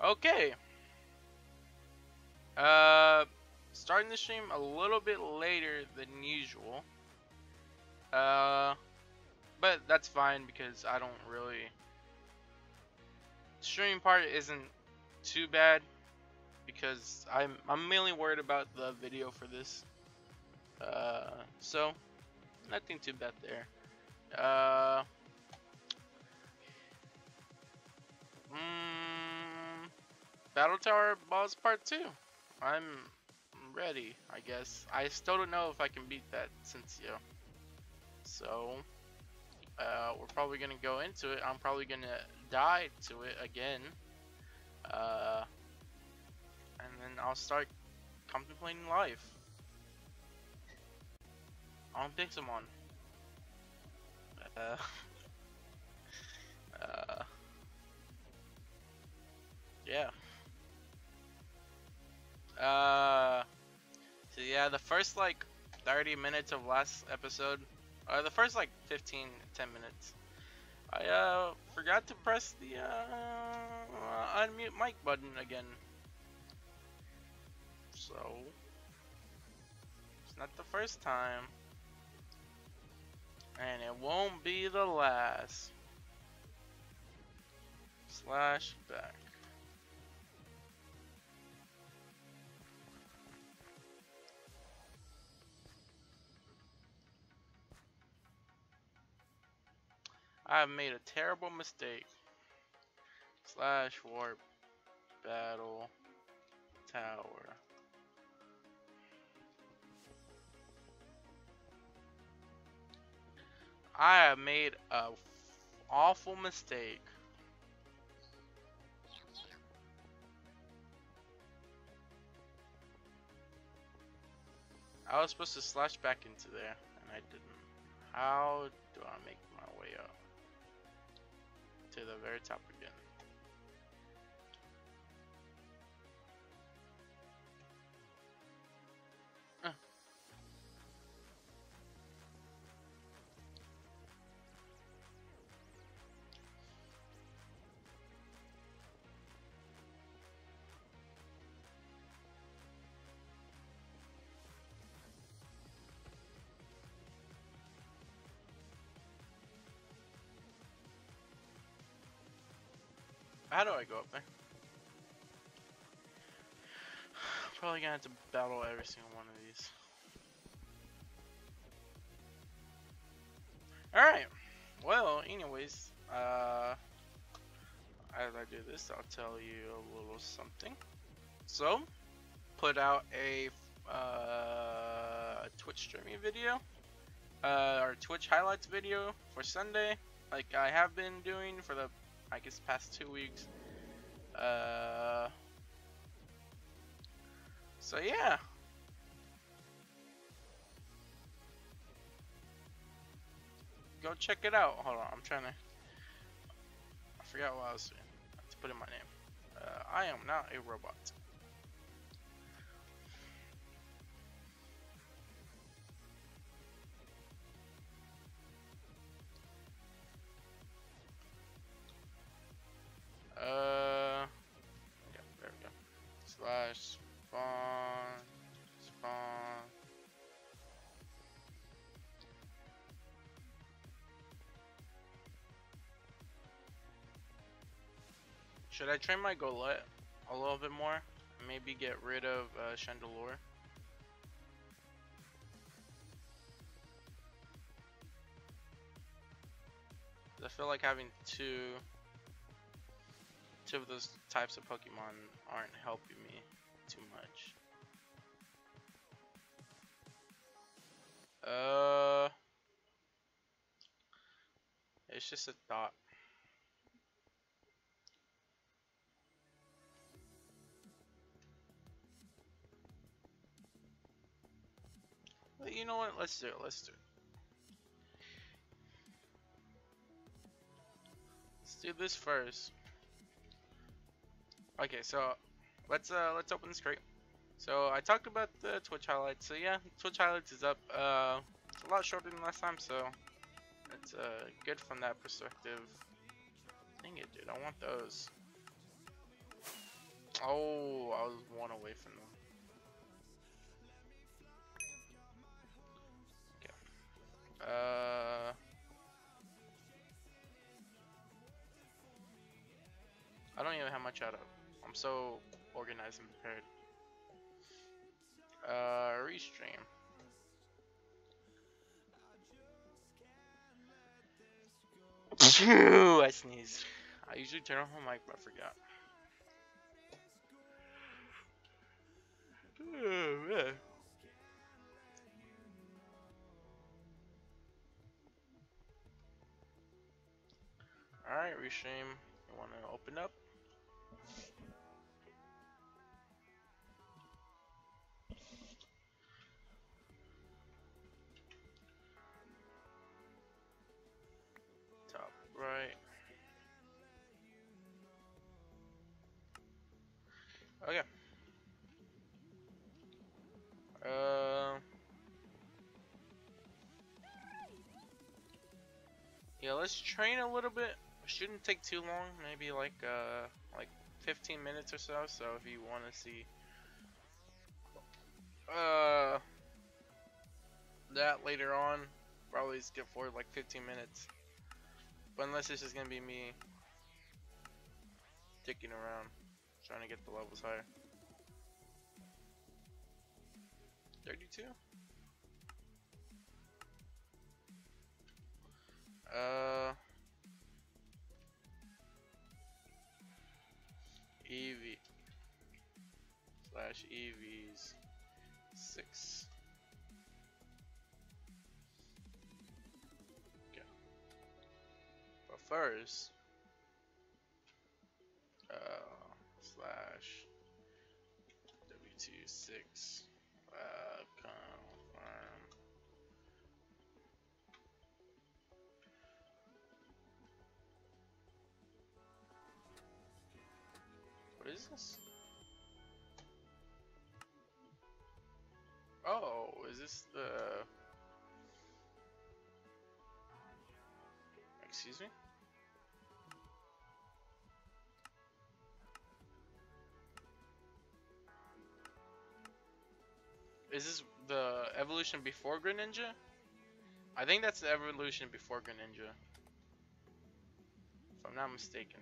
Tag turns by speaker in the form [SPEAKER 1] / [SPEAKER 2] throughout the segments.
[SPEAKER 1] Okay. Starting the stream a little bit later than usual. But that's fine because I don't really. Streaming part isn't too bad because I'm mainly worried about the video for this. So nothing too bad there. Battle Tower Boss Part 2. I'm ready, I guess. I still don't know if I can beat that since, So, we're probably gonna go into it. I'm probably gonna die to it again. And then I'll start contemplating life on Pixelmon. Uh, yeah. So yeah, the first like 30 minutes of last episode, the first like 10 minutes, I forgot to press the unmute mic button again. So it's not the first time, and it won't be the last. Slash back. I've made a terrible mistake. Slash warp battle tower. I have made a awful mistake. I was supposed to slash back into there, and I didn't. How do I make my way up to the very top again? How do I go up there? Probably gonna have to battle every single one of these. Alright. Well, anyways, as I do this, I'll tell you a little something. So, put out a Twitch streaming video, or Twitch highlights video for Sunday, like I have been doing for the, I guess, past 2 weeks. So yeah. Go check it out. Hold on, I'm trying to. I forgot what I was doing. I have to put in my name. I am not a robot. Yeah, there we go. Slash spawn. Should I train my Golett a little bit more? Maybe get rid of Chandelure. I feel like having two of those types of Pokemon aren't helping me too much. It's just a thought. But you know what? Let's do it. Let's do it. Let's do this first. Okay, so let's open this crate. So I talked about the Twitch highlights. So yeah, Twitch highlights is up. It's a lot shorter than last time, so it's good from that perspective. Dang it, dude! I want those. Oh, I was one away from them. Okay. I don't even have much out of. I'm so organized and prepared. Restream. Phew, I sneezed. I usually turn on my mic, but I forgot. Oh, man. Alright, Restream. You want to open up? Top right. Okay. Uh, yeah, let's train a little bit. It shouldn't take too long. Maybe like 15 minutes or so. So if you want to see uh that later on, probably skip forward like 15 minutes. But unless it's just gonna be me ticking around, trying to get the levels higher. 32. EV / EVs 6. Okay. But first, slash W2 6 confirm. What is this? Oh, is this the? Excuse me? Is this the evolution before Greninja? I think that's the evolution before Greninja, if I'm not mistaken.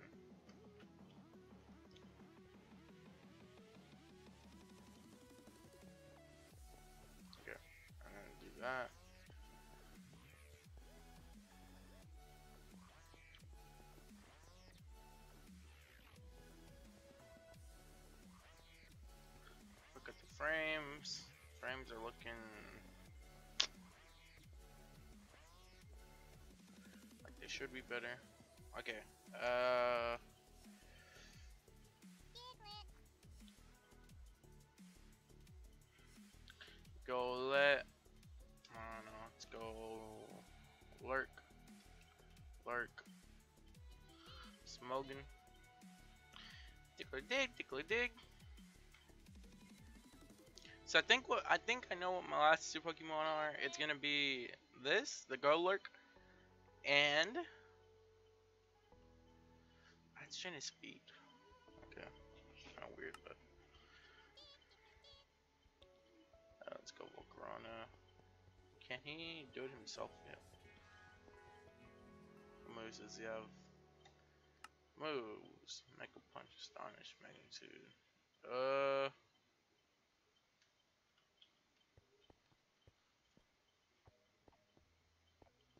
[SPEAKER 1] Okay, I'm gonna do that. Look at the frames. Frames are looking like they should be better. Okay. Go let. I don't know. Let's go. Lurk. Lurk. Smogan. Tickler dig. Tickler dig. So I think I know what my last two Pokemon are. It's gonna be this, the Golurk, and it's trying to speed. Okay, kind of weird, but let's go Volcarona. Can he do it himself yet? What moves does he have? Moves. Mega Punch, Astonish, Magnitude.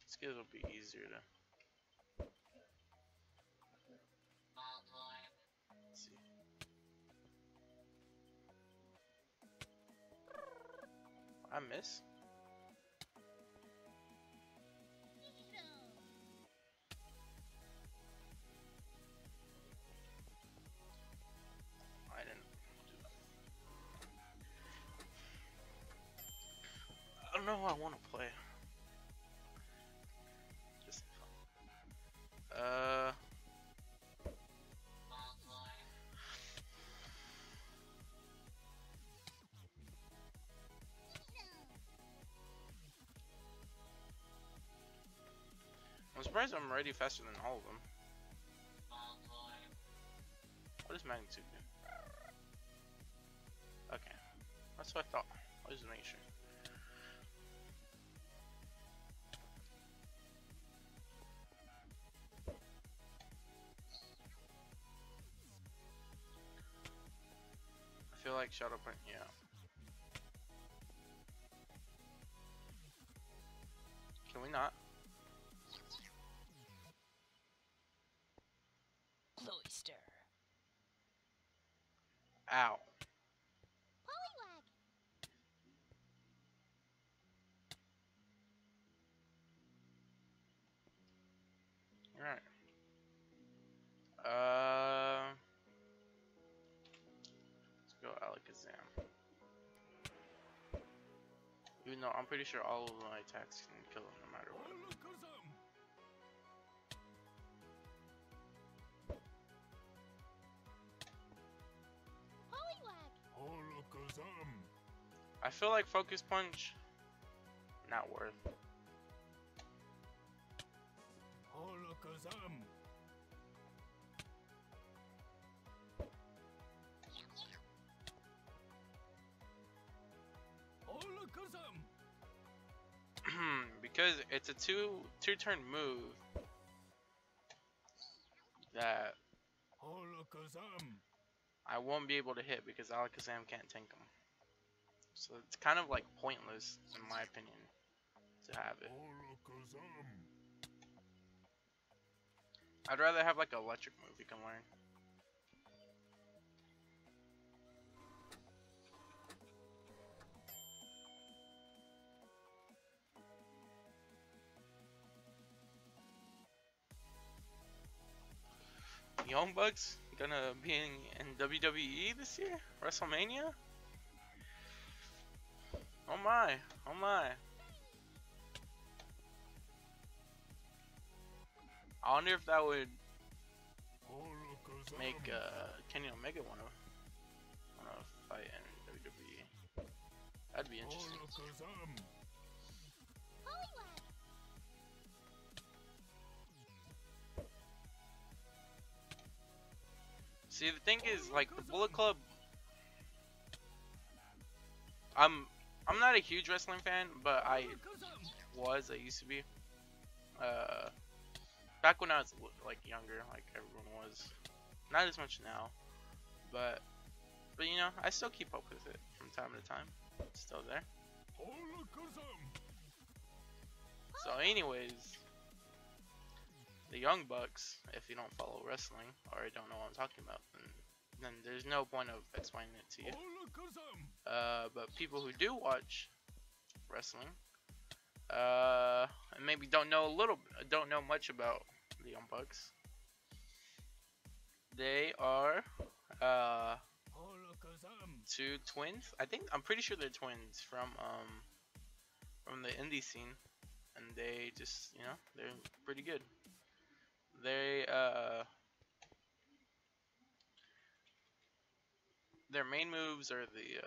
[SPEAKER 1] Skills will be easier to. Let's see. I miss. I didn't do that. I don't know who I want to play. Just I'm surprised I'm ready faster than all of them. What does Magnitude do? Okay, that's what I thought. I was just making sure. I feel like Shadow Punch, yeah. Can we not?
[SPEAKER 2] Cloister.
[SPEAKER 1] Ow. Alright. Let's go Alakazam. Even though I'm pretty sure all of my attacks can kill him no matter what. I feel like Focus Punch, not worth. Because it's a two-turn move that I won't be able to hit because Alakazam can't tank him. So it's kind of like pointless in my opinion to have it. I'd rather have like an electric move you can learn. Young Bucks gonna be in WWE this year? WrestleMania? Oh my, oh my. I wonder if that would make Kenny Omega wanna fight in WWE. That'd be interesting. See, the thing is, like, the Bullet Club, I'm not a huge wrestling fan, but I used to be. Back when I was like younger, like everyone was. Not as much now, but you know, I still keep up with it from time to time. It's still there. So, anyways, the Young Bucks, if you don't follow wrestling or don't know what I'm talking about, then there's no point of explaining it to you. But people who do watch wrestling, and maybe don't know much about the Young Bucks, they are two twins. I'm pretty sure they're twins from the indie scene, and they just, you know, they're pretty good. They their main moves are the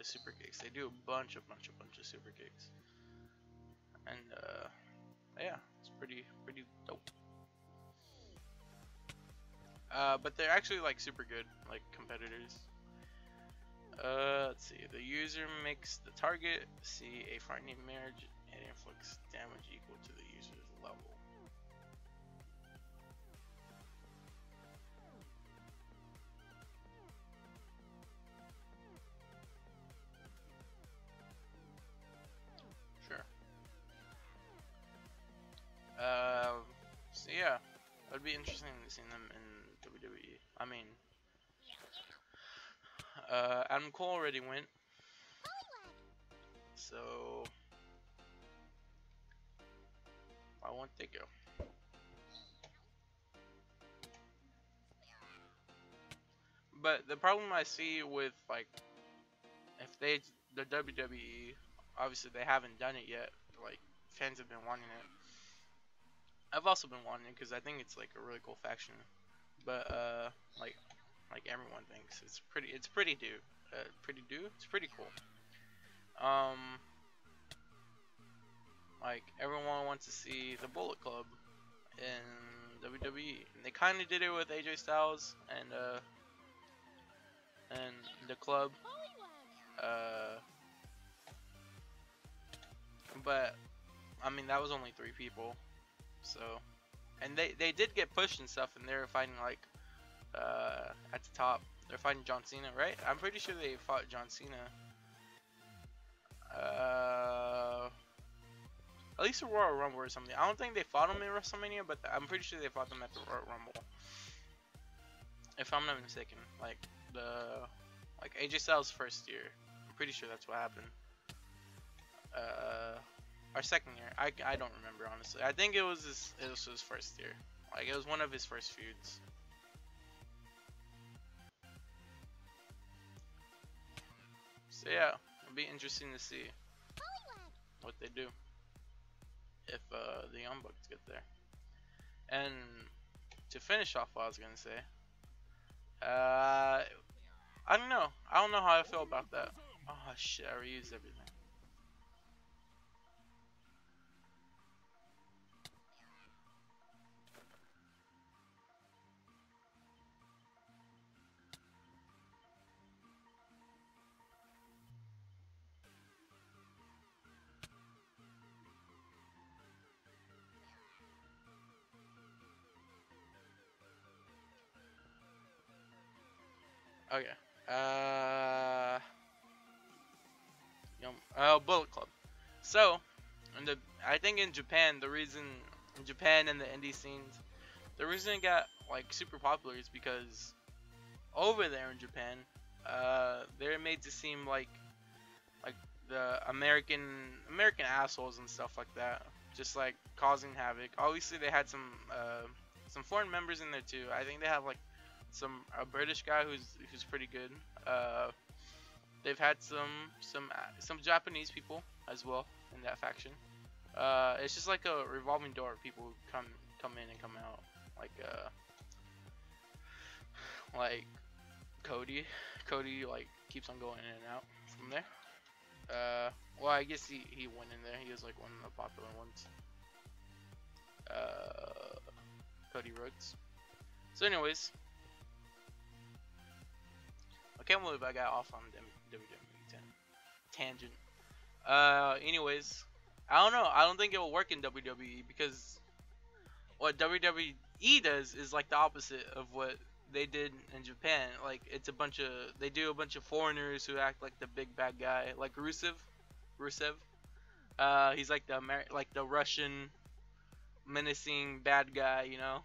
[SPEAKER 1] super kicks. They do a bunch of super kicks, and yeah, it's pretty dope. But they're actually like super good, like competitors. Let's see. The user makes the target see a frightening marriage and inflicts damage equal to the user's level. Sure. So yeah, it'd be interesting to see them in WWE. I mean, Adam Cole already went, so why won't they go? But the problem I see with, like, if the WWE, obviously they haven't done it yet. Like, fans have been wanting it. I've also been wanting it because I think it's like a really cool faction. But like everyone thinks it's pretty It's pretty cool. Um, like everyone wants to see the Bullet Club in WWE, and they kind of did it with AJ Styles and and the club. Uh, but I mean that was only 3 people. So, and they did get pushed and stuff, and they were fighting like at the top. They're fighting John Cena, right? I'm pretty sure they fought John Cena. At least a Royal Rumble or something. I don't think they fought him in WrestleMania, but I'm pretty sure they fought them at the Royal Rumble, if I'm not mistaken. Like AJ Styles' first year. I'm pretty sure that's what happened. Our second year. I don't remember honestly. I think it was his first year. Like it was one of his first feuds. So yeah, it'll be interesting to see what they do if the Young Bucks get there. And to finish off what I was gonna say, I don't know. I don't know how I feel about that. Oh shit, I reused everything. Okay. Bullet Club. So, I think in Japan, in Japan and the indie scenes, the reason it got like super popular is because over there in Japan, they're made to seem like the American assholes and stuff like that, just like causing havoc. Obviously, they had some foreign members in there too. I think they have like a British guy who's pretty good. They've had some Japanese people as well in that faction. It's just like a revolving door. People who come in and come out. Like Cody like keeps on going in and out from there. Well, I guess he went in there. He was like one of the popular ones. Cody Rhodes. So, anyways, I can't believe I got off on WWE tangent. Anyways, I don't know. I don't think it will work in WWE because what WWE does is like the opposite of what they did in Japan. Like they do a bunch of foreigners who act like the big bad guy, like Rusev. He's like the Russian menacing bad guy, you know.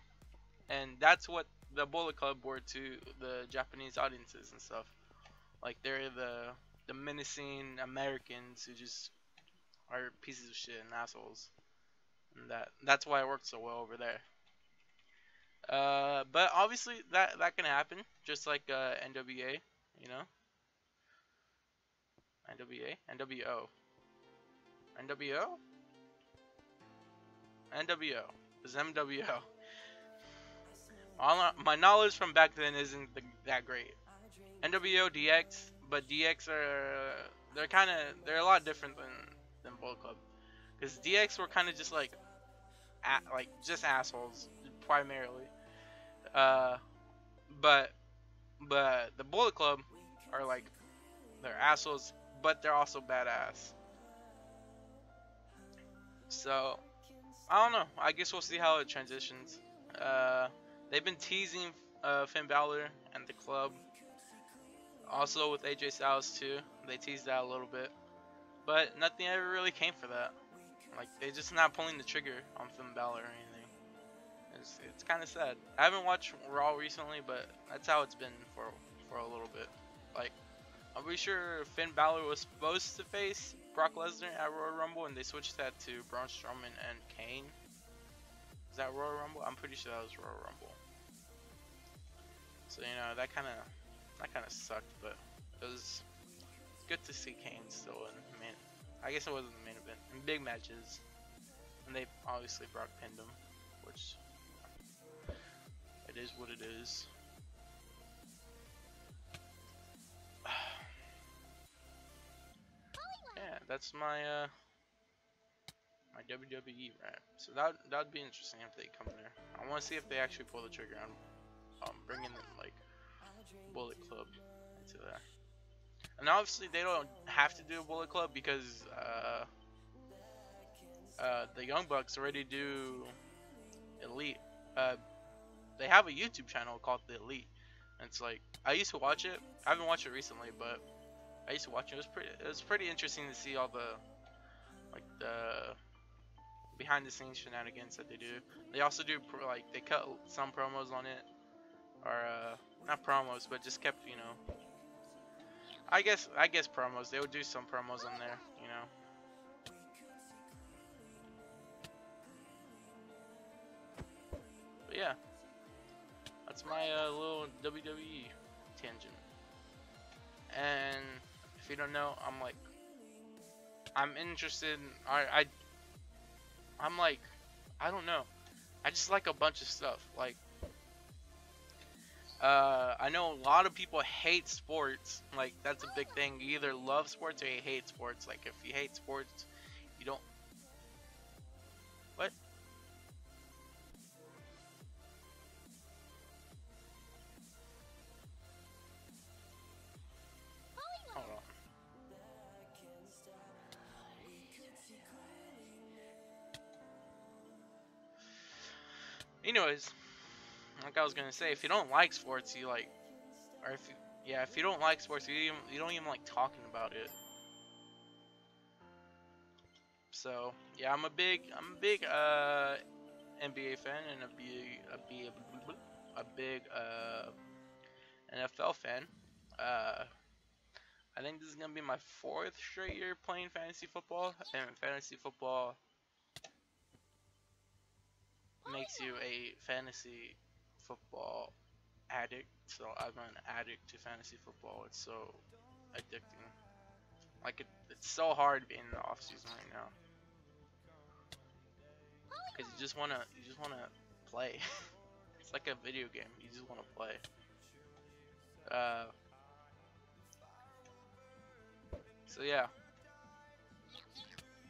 [SPEAKER 1] And that's what the Bullet Club were to the Japanese audiences and stuff. Like they're the menacing Americans who just are pieces of shit and assholes. And that's why it works so well over there. But obviously that can happen, just like NWA, you know, NWA, NWO, NWO, NWO, is MWO. My knowledge from back then isn't that great. NWO DX, but DX they're a lot different than Bullet Club, because DX were kind of just like just assholes primarily. Uh, but the Bullet Club are like they're assholes, but they're also badass. So I don't know. I guess we'll see how it transitions. Uh, they've been teasing Finn Balor and the club. Also with AJ Styles too. They teased that a little bit, but nothing ever really came for that. Like they just not pulling the trigger on Finn Balor or anything. It's kind of sad. I haven't watched Raw recently, but that's how it's been for a little bit. Like I'm pretty sure Finn Balor was supposed to face Brock Lesnar at Royal Rumble, and they switched that to Braun Strowman and Kane. Is that Royal Rumble? I'm pretty sure that was Royal Rumble. So you know that kind of sucked, but it was good to see Kane still in main. I guess it wasn't the main event in big matches, and they obviously Brock pinned him, which it is what it is. Yeah, that's my my WWE rant. So that'd be interesting if they come there. I want to see if they actually pull the trigger on bringing in like Bullet Club to that. And obviously they don't have to do a Bullet Club because the Young Bucks already do Elite. Uh, they have a YouTube channel called The Elite. And it's like, I used to watch it. I haven't watched it recently, but I used to watch it. It was pretty interesting to see all the like the behind the scenes shenanigans that they do. They also do like they cut some promos on it, or not promos, but just kept, you know. I guess promos. They would do some promos on there, you know. But yeah, that's my little WWE tangent. And if you don't know, I'm interested. I'm like, I don't know. I just like a bunch of stuff. Like, I know a lot of people hate sports. Like, that's a big thing. You either love sports or you hate sports. Like, if you hate sports, you don't. What? Hold on. Anyways, like I was gonna say, if you don't like sports, you like, or if you, yeah, if you don't like sports, you don't even like talking about it. So yeah, I'm a big NBA fan and a big NFL fan. Uh, I think this is gonna be my 4th straight year playing fantasy football, and fantasy football makes you a fantasy football addict. So I'm an addict to fantasy football. It's so addicting. Like it's so hard being in the off season right now because you just wanna play. It's like a video game. You just wanna play. Uh, so yeah.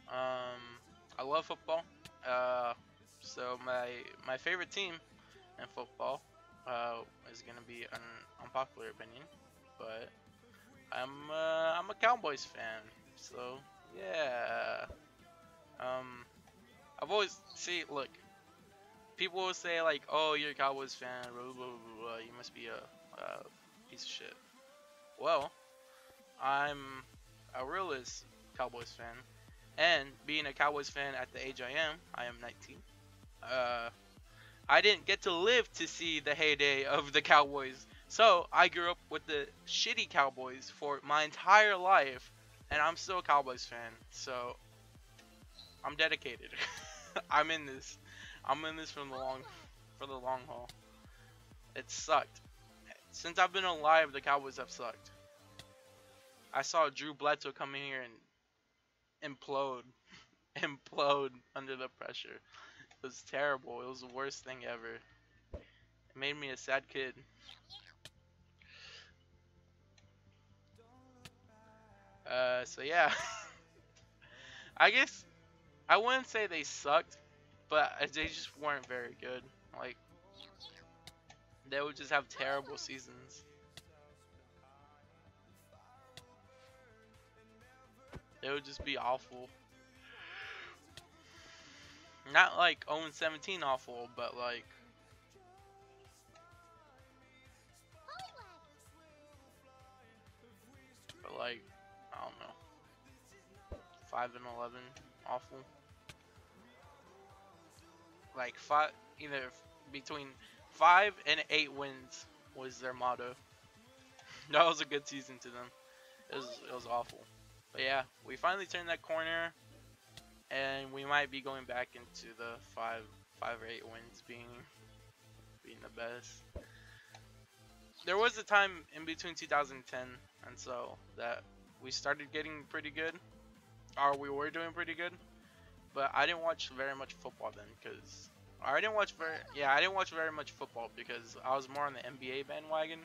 [SPEAKER 1] I love football. Uh, so my favorite team in football is gonna be an unpopular opinion, but I'm a Cowboys fan. So yeah. Um, I've always see look. People will say like, "Oh, you're a Cowboys fan. Blah, blah, blah, blah. You must be a piece of shit." Well, I'm a realist Cowboys fan, and being a Cowboys fan at the age I am 19. Uh, I didn't get to live to see the heyday of the Cowboys, so I grew up with the shitty Cowboys for my entire life, and I'm still a Cowboys fan. So I'm dedicated. I'm in this. I'm in this for the long haul. It sucked. Since I've been alive, the Cowboys have sucked. I saw Drew Bledsoe come in here and implode, implode under the pressure. It was terrible. It was the worst thing ever. It made me a sad kid. So yeah, I guess I wouldn't say they sucked, but they just weren't very good. Like they would just have terrible seasons. They would just be awful. Not like 0-17 awful, but like I don't know, 5-11 awful. Like either between 5 and 8 wins was their motto. That was a good season to them. It was awful. But yeah, we finally turned that corner, and we might be going back into the 5 or 8 wins being the best. There was a time in between 2010 and so that we started getting pretty good, or we were doing pretty good. But I didn't watch very much football then, because I didn't watch very much football because I was more on the NBA bandwagon.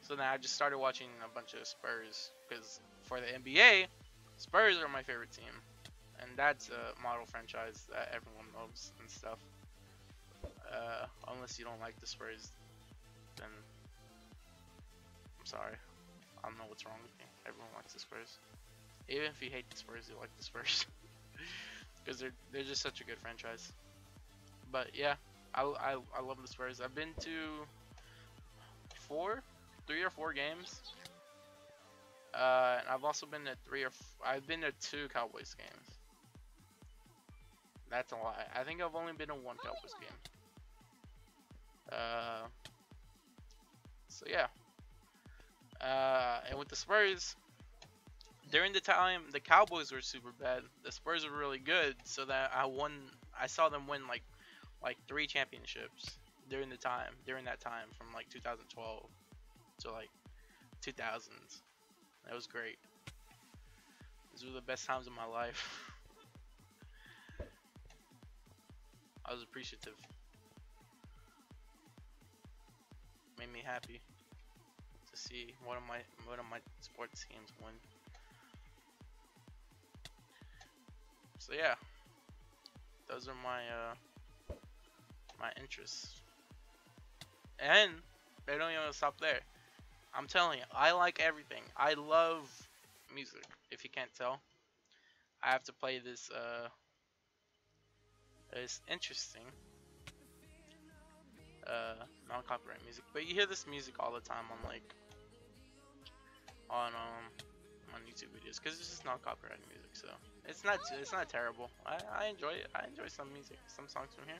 [SPEAKER 1] So then I just started watching a bunch of Spurs because for the NBA, Spurs are my favorite team, and that's a model franchise that everyone loves and stuff. Unless you don't like the Spurs, then I'm sorry. I don't know what's wrong with me. Everyone likes the Spurs. Even if you hate the Spurs, you like the Spurs. Because they're just such a good franchise. But yeah, I love the Spurs. I've been to 3 or 4 games. And I've also been to I've been to 2 Cowboys games. That's a lie. I think I've only been to 1 Cowboys game. So yeah. And with the Spurs, during the time the Cowboys were super bad, the Spurs were really good. So that I saw them win like 3 championships during that time from like 2012 to like 2000s. That was great. These were the best times of my life. I was appreciative. Made me happy to see one of my sports teams win. So yeah, those are my interests. And they don't even stop there. I'm telling you, I like everything. I love music. If you can't tell, I have to play this it's interesting non-copyright music, but you hear this music all the time on on YouTube videos because it's just non-copyright music, so it's not terrible. I enjoy it. I enjoy some music, some songs from here.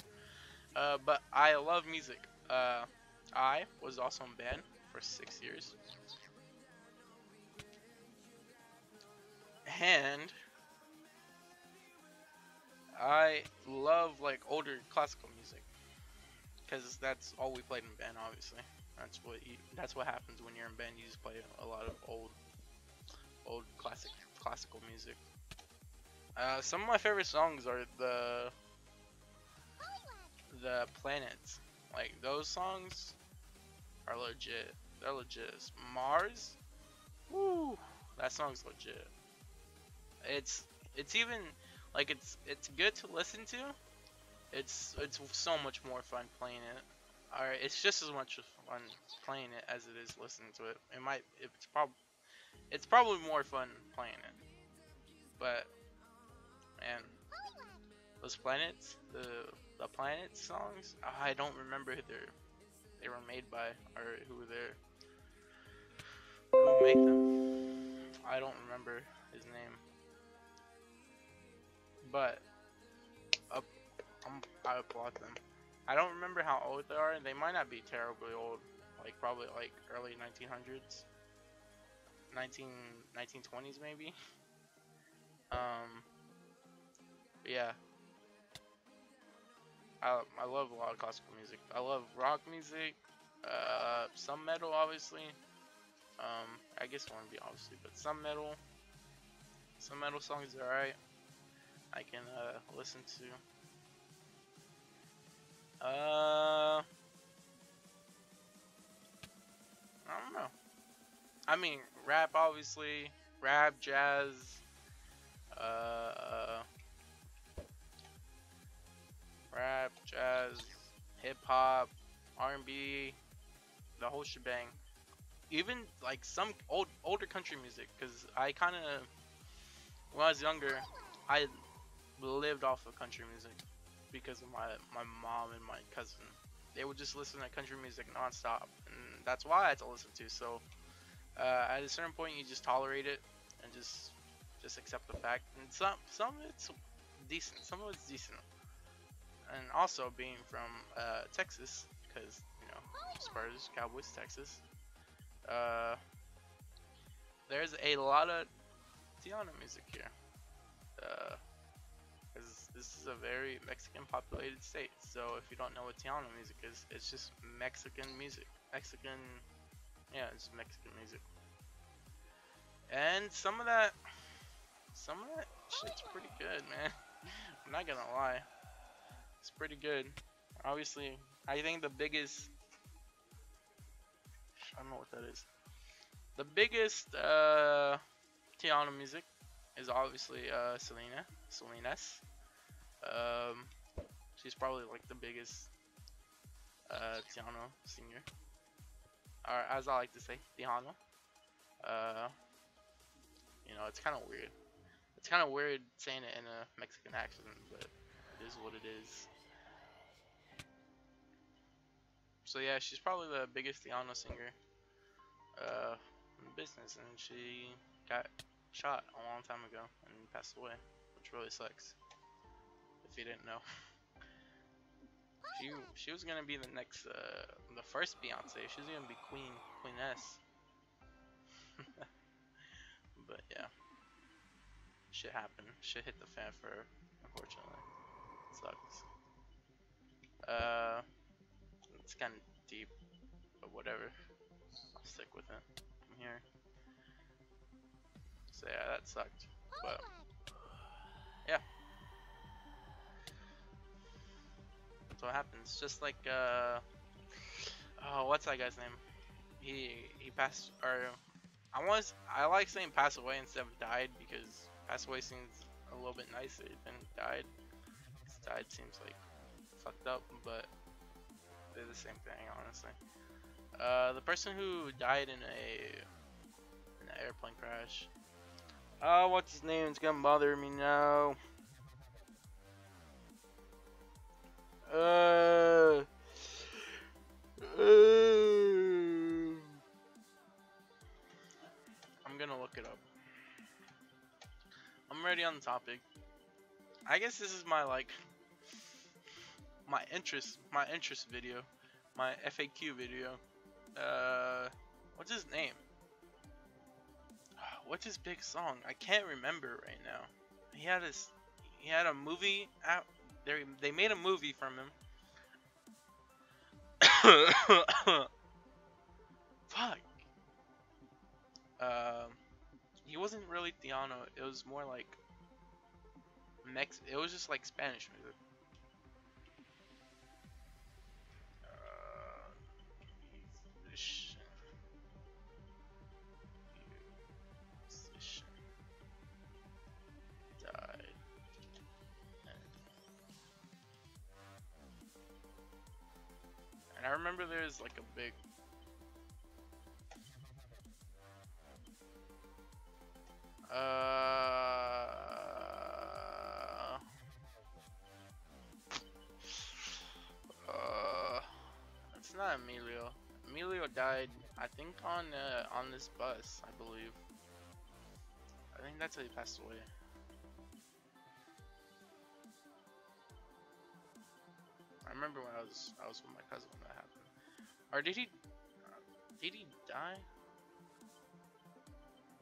[SPEAKER 1] But I love music. I was also in band for 6 years, and I love like older classical music because that's all we played in band. Obviously, that's what happens when you're in band. You just play a lot of old classical music. Some of my favorite songs are the planets. Like those songs are legit. They're legit. Mars, woo, that song's legit. It's even like it's good to listen to. It's so much more fun playing it. Or it's just as much fun playing it as it is listening to it. It's probably more fun playing it. But man, those planets, the planet songs, I don't remember who they were made by or who made them. I don't remember his name. But I applaud them. I don't remember how old they are. They might not be terribly old. Like probably like early 1900s, 1920s maybe. Yeah, I love a lot of classical music. I love rock music, some metal obviously. I guess it wouldn't be obviously, but some metal songs are alright. I can listen to. I don't know. I mean, rap obviously, rap, jazz, uh, rap, jazz, hip hop, R&B, the whole shebang. Even like some older country music, because I kind of when I was younger, I lived off of country music because of my mom and my cousin. They would just listen to country music nonstop, and that's why I had to listen to. So at a certain point, you just tolerate it and just accept the fact. And some of it's decent, some of it's decent. And also being from Texas, because you know Spurs, Cowboys, Texas. Uh, there's a lot of Tiana music here. Because this is a very Mexican populated state. So if you don't know what Tiana music is, it's just Mexican music. Yeah, it's Mexican music. And some of that shit's pretty good, man. I'm not gonna lie, it's pretty good. Obviously, I think the biggest, I don't know what that is. The biggest Tiana music is obviously Selena's. Um, she's probably like the biggest Tiana singer, or as I like to say, Tejano. Uh, it's kind of weird. It's kind of weird saying it in a Mexican accent, but it is what it is. So yeah, she's probably the biggest Tiana singer in the business, and she got shot a long time ago and passed away, which really sucks. If you didn't know, she was gonna be the next, the first Beyonce. She was gonna be Queeness. But yeah, shit happened. Shit hit the fan for her, unfortunately. Sucks. Uh, it's kind of deep, but whatever. I'll stick with it. I'm here. So yeah, that sucked. But yeah, that's what happens. Just like oh, what's that guy's name? He passed, or I like saying pass away instead of died, because pass away seems a little bit nicer than died. 'Cause died seems like fucked up, but they're the same thing, honestly. The person who died in an airplane crash. Oh, what's his name? It's gonna bother me now. I'm gonna look it up. I'm already on the topic. I guess this is my my interest video, my FAQ video. What's his name? What's his big song? I can't remember right now. He had a movie out. They made a movie from him. Fuck. He wasn't really Tiano. It was more like It was just like Spanish music. Musician. Musician died. And I remember there's like a big. It's not Emilio. Emilio died, I think, on this bus, I believe. I think that's how he passed away. I remember when I was with my cousin when that happened. Or did he die?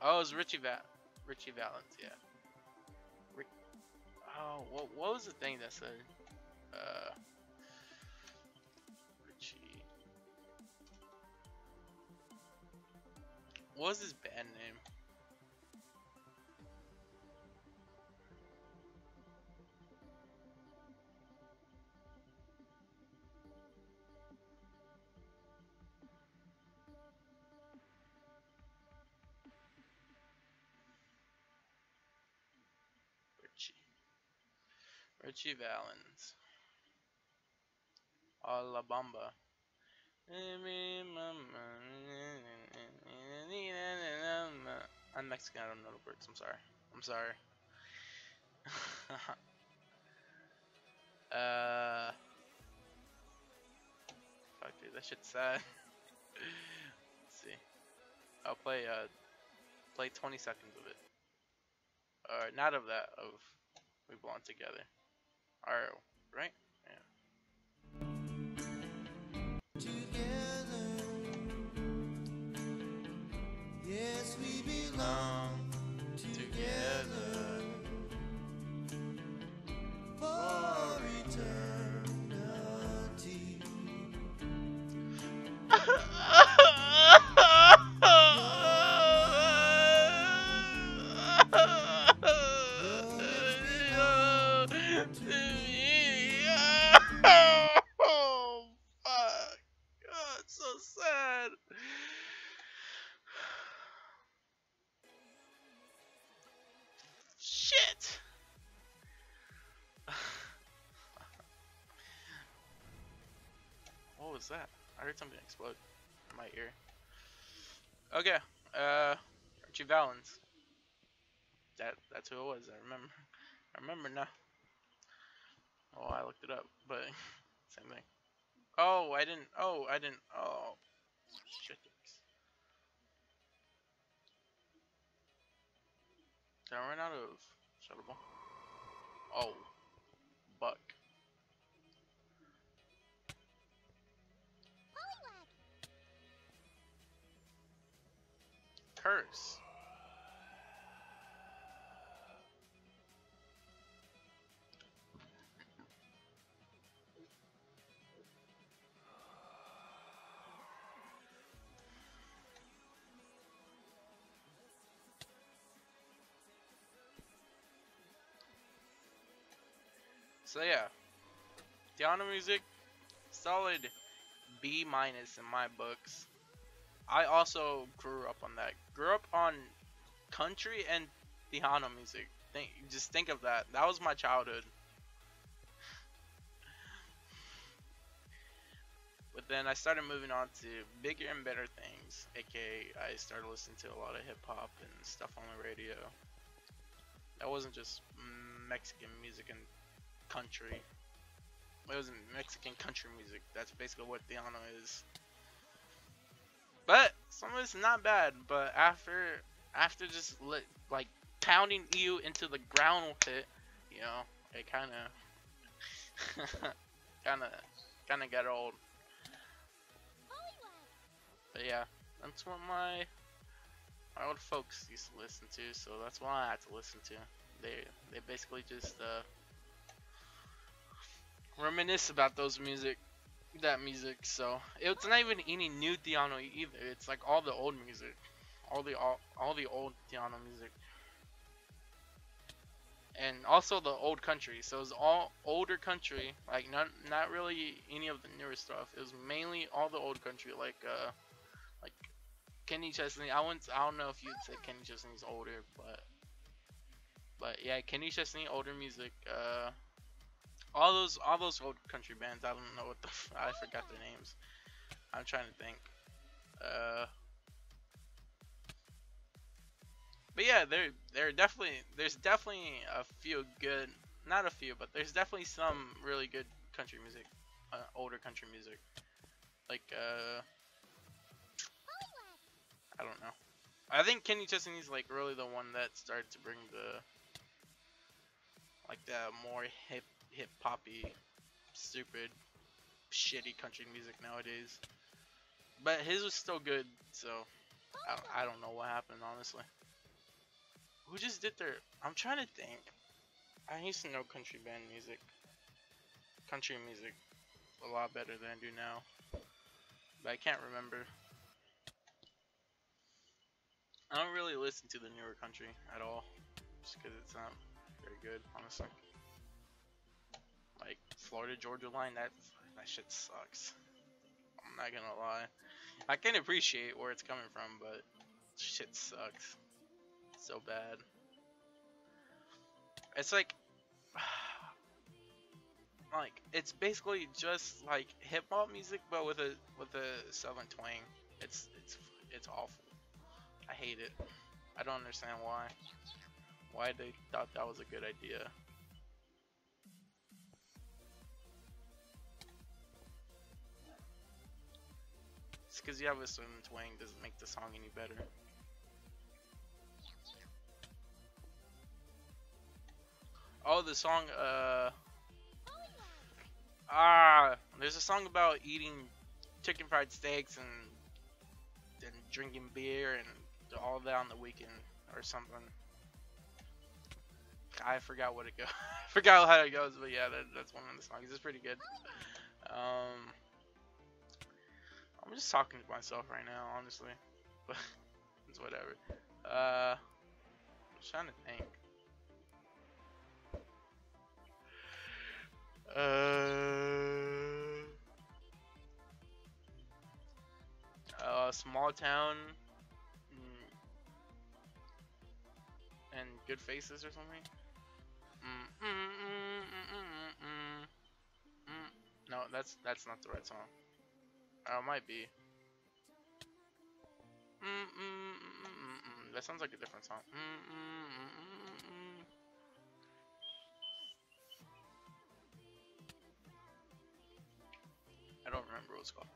[SPEAKER 1] Oh, it was Richie Valens, yeah. Oh, what was the thing that said? Richie. What was his band name? Richie Valens. Alabama. I'm Mexican, I don't know the words, I'm sorry. I'm sorry. Fuck dude, that shit's sad. Let's see. I'll play 20 seconds of it. Or not of that, of We Belong Together. Alright, right? Yeah.
[SPEAKER 2] Together, yes, we belong together for eternity.
[SPEAKER 1] Oh, fuck. God, it's so sad. Shit. What was that? I heard something explode in my ear. Okay. Richie Valens. That's who it was. I remember. I remember now. Oh, I looked it up, but same thing. Oh, I didn't. Oh, I didn't. Oh, shit. Did I run out of shuttle ball? Oh, buck. Curse. So yeah, piano music, solid B minus in my books. I also grew up on that. Grew up on country and piano music. Just think of that. That was my childhood. But then I started moving on to bigger and better things. AKA, I started listening to a lot of hip hop and stuff on the radio. That wasn't just Mexican music and country. It was Mexican country music. That's basically what piano is. But some of it's not bad. But after just like pounding you into the ground with it, you know, it kind of kind of got old. But yeah, that's what my old folks used to listen to, so that's what I had to listen to. They basically just reminisce about that music. So it's not even any new piano either. It's like all the old music, all the old piano music, and also the old country. So it's all older country, like not really any of the newer stuff. It was mainly all the old country, like Kenny Chesney. I don't know if you'd say Kenny Chesney's older, but yeah, Kenny Chesney, older music. All those old country bands. I don't know what I forgot their names. I'm trying to think. But yeah, there's definitely a few good, not a few, but there's definitely some really good country music, older country music. Like I don't know. I think Kenny Chesney's like really the one that started to bring the more hip hoppy, stupid, shitty country music nowadays. But his was still good, so I don't know what happened, honestly. Who just did their? I'm trying to think. I used to know country music a lot better than I do now, but I can't remember. I don't really listen to the newer country at all, just because it's not very good, honestly. Like Florida Georgia line, that shit sucks. I'm not gonna lie. I can appreciate where it's coming from, but shit sucks so bad. It's like it's basically just like hip hop music, but with a southern twang. It's awful. I hate it. I don't understand why they thought that was a good idea. It's because you have a certain twang doesn't make the song any better. Oh, the song, there's a song about eating chicken fried steaks and drinking beer and all that on the weekend or something. I forgot what it goes. I forgot how it goes, but yeah, that's one of the songs. It's pretty good. I'm just talking to myself right now, honestly, but it's whatever. I'm trying to think. Small town and good faces or something. No, that's not the right song. It might be. That sounds like a different song. I don't remember what it's called.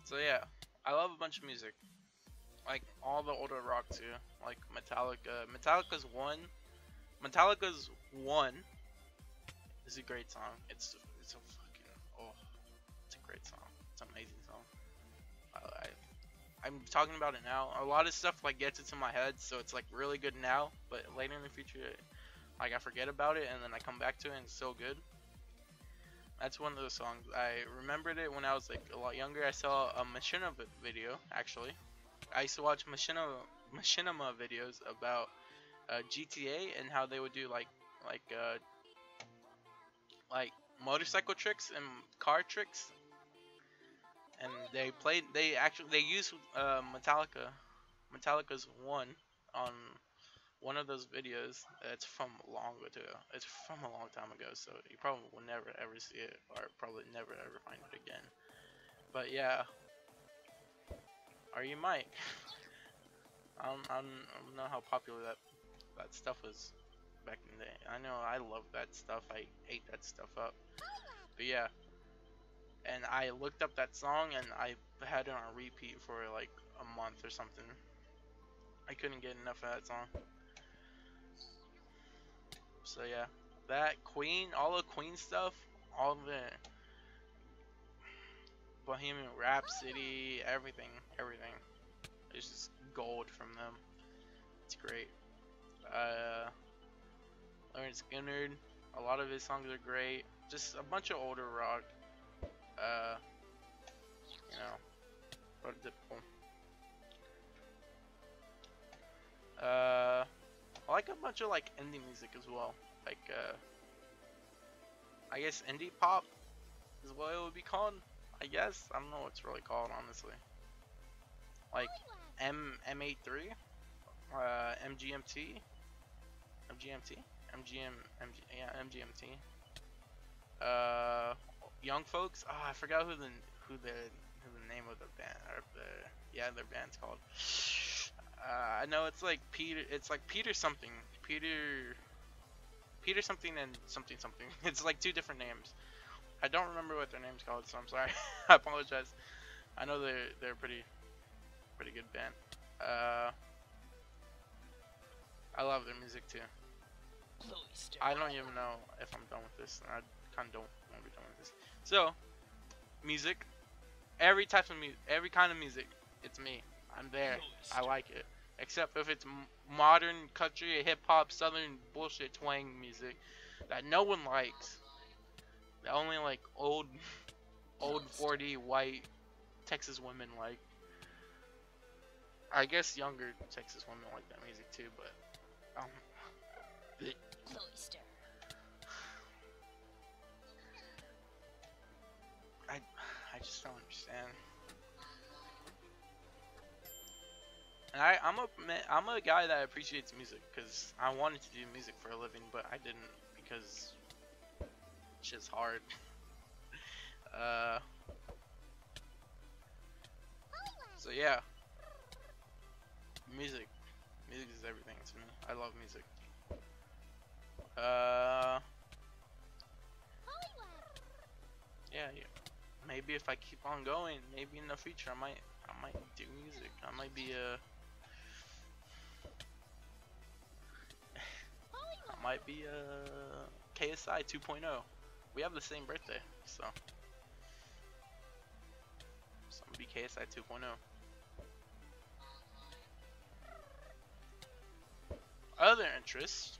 [SPEAKER 1] So yeah, I love a bunch of music. Like all the older rock too. Like Metallica. Metallica's One is a great song. It's a fucking it's a great song. It's an amazing song. I'm talking about it now. A lot of stuff like gets into my head, so it's like really good now. But later in the future, like I forget about it and then I come back to it and it's so good. That's one of those songs. I remembered it when I was like a lot younger. I saw a Machinima video actually. I used to watch Machinima videos about GTA and how they would do like uh, like motorcycle tricks and car tricks, and they used Metallica's One on one of those videos. It's from a long time ago, so you probably will never ever see it, or probably never ever find it again. But yeah, or you might. I don't know how popular that stuff was back in the day. I know I love that stuff. I ate that stuff up. But yeah, and I looked up that song and I had it on repeat for like a month or something. I couldn't get enough of that song. So yeah, that Queen, all the Queen stuff, all the Bohemian Rhapsody, everything. It's just gold from them. It's great. Lawrence Skinner, a lot of his songs are great. Just a bunch of older rock. Uh, you know, prototypical. I like a bunch of like indie music as well. Like I guess indie pop is what it would be called. I guess I don't know what it's really called honestly. Like M83, MGMT, MGMT. Young Folks. Oh, I forgot who the name of the band or their band's called. I know it's like Peter. It's like Peter something. Peter something and something something. It's like two different names. I don't remember what their name's called, so I'm sorry. I apologize. I know they're a pretty good band. I love their music too. I don't even know if I'm done with this. I kind of don't want to be done with this. So, music, every kind of music, it's me. I'm there. I like it. Except if it's modern country, hip hop, southern bullshit twang music that no one likes. That only like old 40 white Texas women like. I guess younger Texas women like that music too, but I just don't understand. And I'm a guy that appreciates music because I wanted to do music for a living, but I didn't because shit's hard. So yeah, music is everything to me. I love music. Yeah. Maybe if I keep on going, maybe in the future I might do music. I might be a KSI 2.0. We have the same birthday, so I'm gonna be KSI 2.0. Other interests,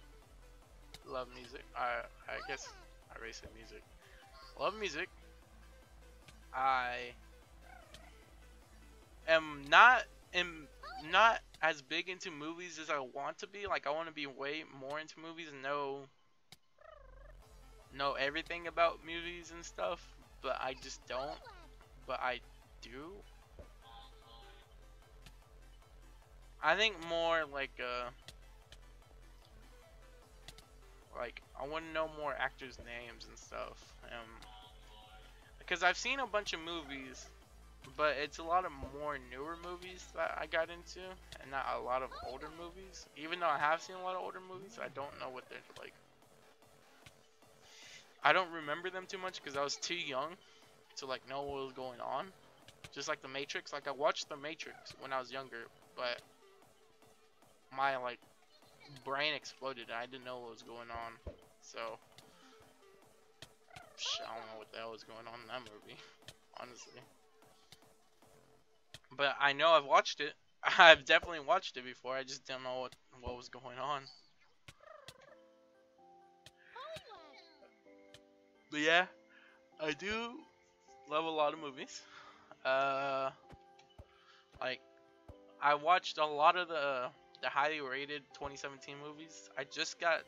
[SPEAKER 1] love music. I guess I already said music. Love music. I am not as big into movies as I want to be. Like I want to be way more into movies and know everything about movies and stuff, but I just don't. But I do. I think more like Like, I want to know more actors' names and stuff. Because I've seen a bunch of movies, but it's a lot of more newer movies that I got into, and not a lot of older movies. Even though I have seen a lot of older movies, I don't know what they're like. I don't remember them too much because I was too young to like know what was going on. Just like The Matrix, like I watched The Matrix when I was younger, but my like brain exploded and I didn't know what was going on. So I don't know what the hell was going on in that movie, honestly. But I know I've watched it. I've definitely watched it before. I just didn't know what was going on. But yeah, I do love a lot of movies. Uh, like I watched a lot of the highly rated 2017 movies. I just got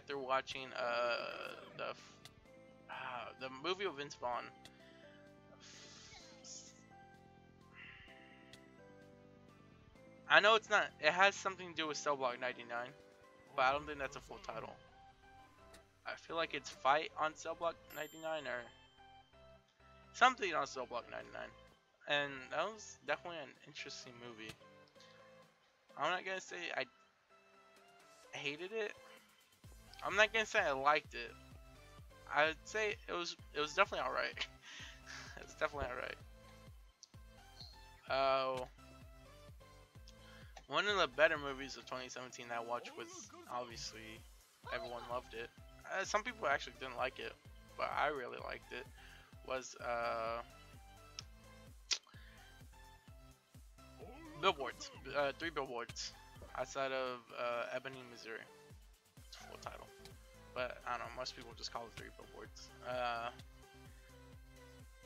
[SPEAKER 1] through watching the movie with Vince Vaughn. I know it's not. It has something to do with Cell Block 99, but I don't think that's a full title. I feel like it's Fight on Cell Block 99 or something on Cell Block 99, and that was definitely an interesting movie. I'm not gonna say I hated it. I'm not gonna say I liked it. I'd say it was definitely alright. It's definitely alright. One of the better movies of 2017 that I watched was obviously everyone loved it. Some people actually didn't like it, but I really liked it. Was Billboards, 3 Billboards outside of Ebony, Missouri. It's a full title, but I don't know. Most people just call it 3 Billboards.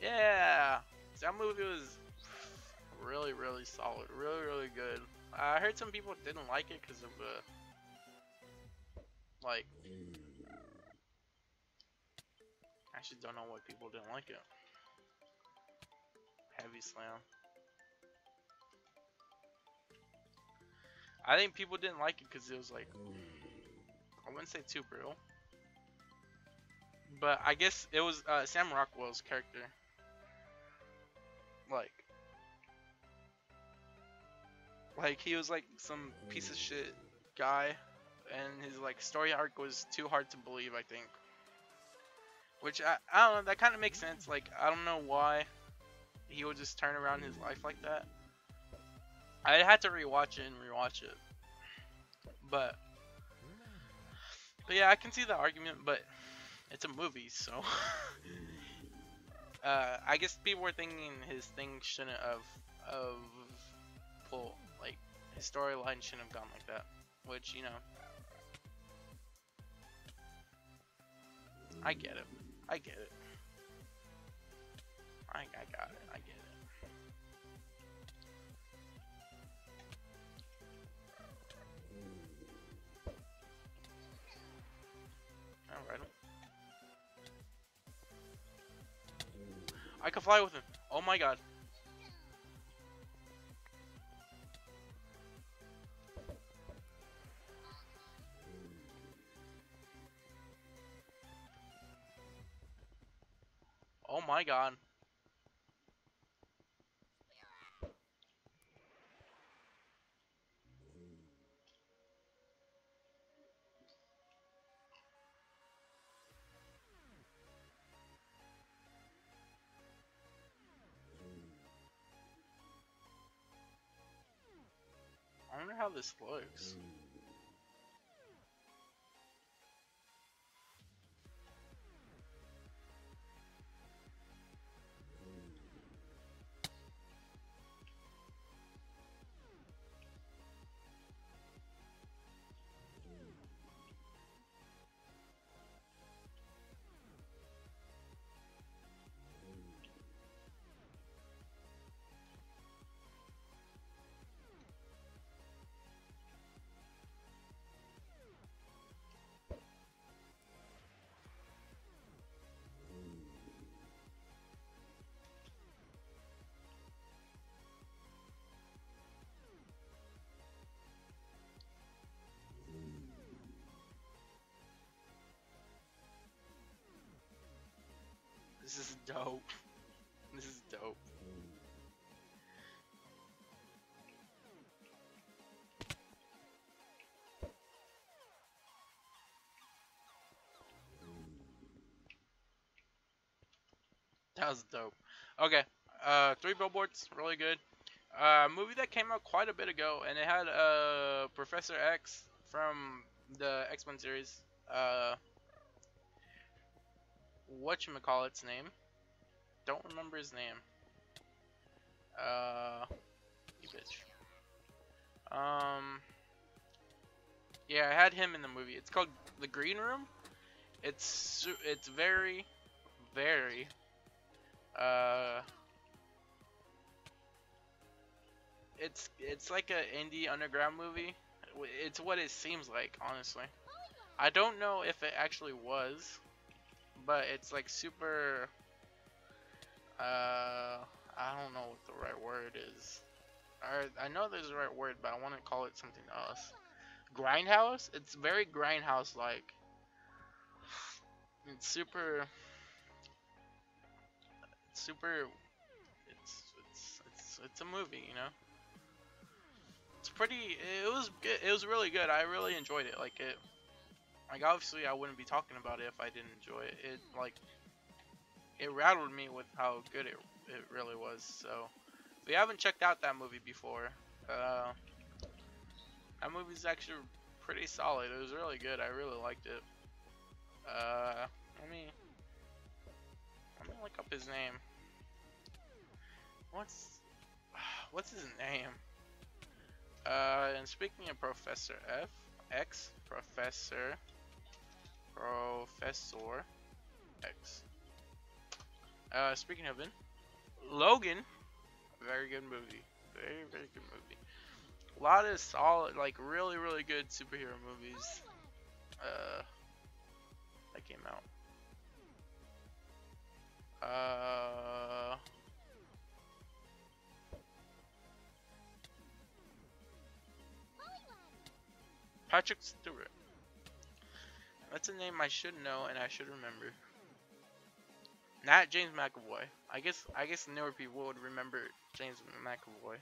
[SPEAKER 1] Yeah, that movie was really, really solid, really, really good. I heard some people didn't like it because of like, I actually don't know why people didn't like it. Heavy Slam. I think people didn't like it because it was like, I wouldn't say too brutal, but I guess it was Sam Rockwell's character. Like he was like some piece of shit guy, and his like story arc was too hard to believe, I think. Which I don't know, that kind of makes sense. Like I don't know why he would just turn around his life like that. I had to rewatch it and rewatch it. But yeah, I can see the argument, but it's a movie, so I guess people were thinking his thing shouldn't have pulled, like his storyline shouldn't have gone like that. Which, you know, I get it. I get it. I got it. I get it. Alright. I can fly with him. Oh my god. Oh my god. I wonder how this looks. dope. This is dope. That was dope. Okay, Three Billboards, really good. Movie that came out quite a bit ago, and it had Professor X from the X-Men series. Whatchamacallit's name? Don't remember his name. You bitch. Yeah, I had him in the movie. It's called The Green Room. It's very, very, uh, it's like a indie underground movie. It's what it seems like, honestly. I don't know if it actually was, but it's like super. I don't know what the right word is. I know there's a right word, but I want to call it something else. Grindhouse. It's very grindhouse like. It's super. Super. It's a movie, you know. It's pretty. It was good. It was really good. I really enjoyed it. Like it. Like obviously I wouldn't be talking about it if I didn't enjoy it. It like it rattled me with how good it really was. So if you haven't checked out that movie before, that movie's actually pretty solid. It was really good. I really liked it. Uh, let me look up his name. What's what's his name? And speaking of Professor Professor X. Speaking of him, Logan, very good movie. Very, very good movie. A lot of solid, like really, really good superhero movies. That came out. Patrick Stewart. That's a name I should know and I should remember. Not James McAvoy. I guess newer people would remember James McAvoy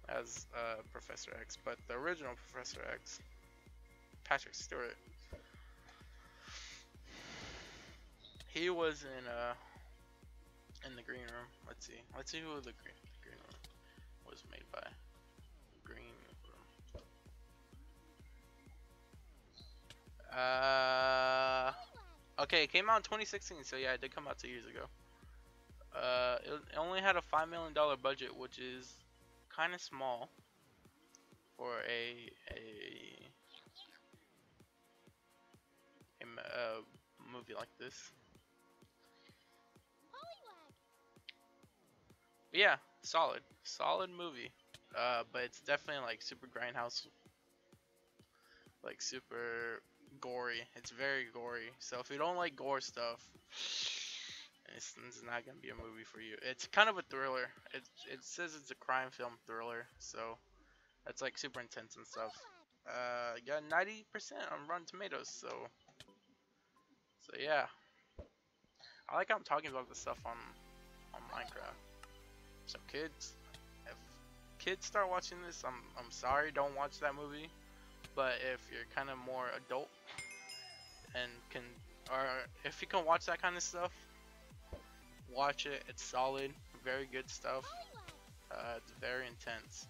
[SPEAKER 1] as Professor X, but the original Professor X, Patrick Stewart, he was in the Green Room. Let's see who the Green Room was made by. Green Room. Okay, it came out in 2016, so yeah, it did come out 2 years ago. It only had a $5 million budget, which is kind of small for a movie like this. But yeah, solid movie. But it's definitely like super grindhouse, like super gory. It's very gory. So if you don't like gore stuff, it's not gonna be a movie for you. It's kind of a thriller. It says it's a crime film thriller, so it's like super intense and stuff. Got 90% on Rotten Tomatoes, so yeah. I like how I'm talking about this stuff on Minecraft. So kids, if kids start watching this, I'm sorry, don't watch that movie. But if you're kind of more adult and or if you can watch that kind of stuff, watch it. It's solid, very good stuff. It's very intense.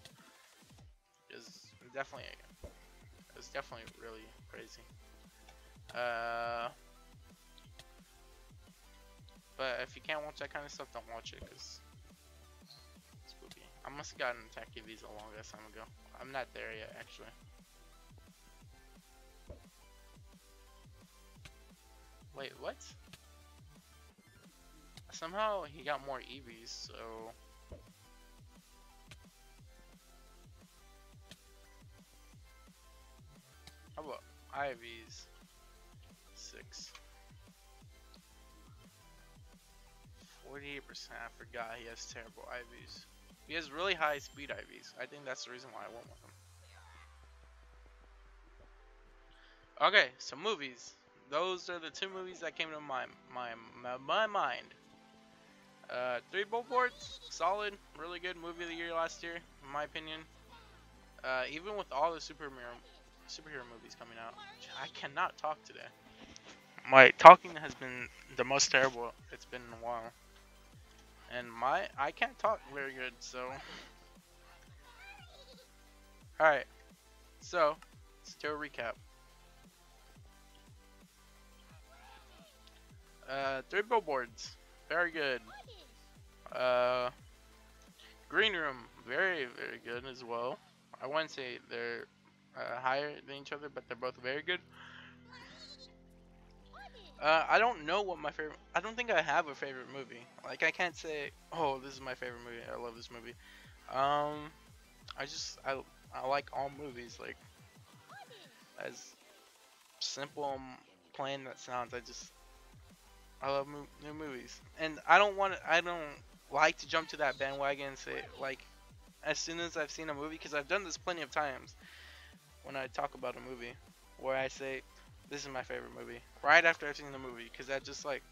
[SPEAKER 1] It's definitely really crazy. But if you can't watch that kind of stuff, don't watch it, cause it's spooky. I must have gotten a Tacky Visa a long time ago. I'm not there yet, actually. Wait, what? Somehow he got more EVs, so. How about IVs? 6. 48%. I forgot he has terrible IVs. He has really high speed IVs. I think that's the reason why I went with him. Okay, so movies. Those are the two movies that came to my mind. Three Billboards, solid, really good movie of the year last year, in my opinion. Even with all the superhero movies coming out, I cannot talk today. My talking has been the most terrible it's been in a while, and I can't talk very good. So, all right. So, let's do a recap. Three Billboards, very good. Uh, Green Room, very good as well. I wouldn't say they're higher than each other, but they're both very good. I don't know what my favorite. I don't think I have a favorite movie. Like I can't say, oh, this is my favorite movie. I love this movie. Um, I like all movies. Like as simple and plain that sounds, I love new movies, and I don't like to jump to that bandwagon and say like as soon as I've seen a movie, because I've done this plenty of times when I talk about a movie, where I say this is my favorite movie right after I've seen the movie, because that just like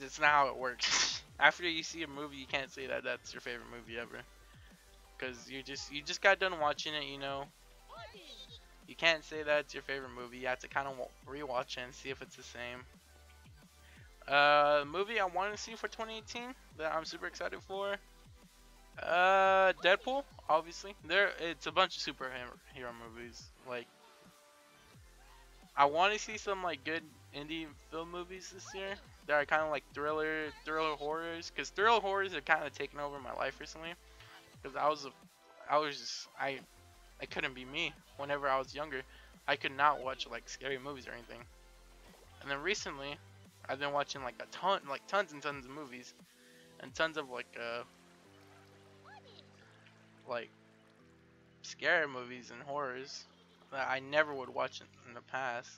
[SPEAKER 1] that's not how it works. After you see a movie, you can't say that that's your favorite movie ever, because you just got done watching it. You can't say that's your favorite movie. You have to kind of rewatch it and see if it's the same. Movie I want to see for 2018 that I'm super excited for. Deadpool, obviously. It's a bunch of superhero movies. Like, I want to see some like good indie film movies this year that are kind of like thriller horrors. Cause thriller horrors have kind of taken over my life recently. Cause it couldn't be me. Whenever I was younger, I could not watch like scary movies or anything. And then recently, I've been watching like tons and tons of movies, and tons of like scary movies and horrors that I never would watch in the past.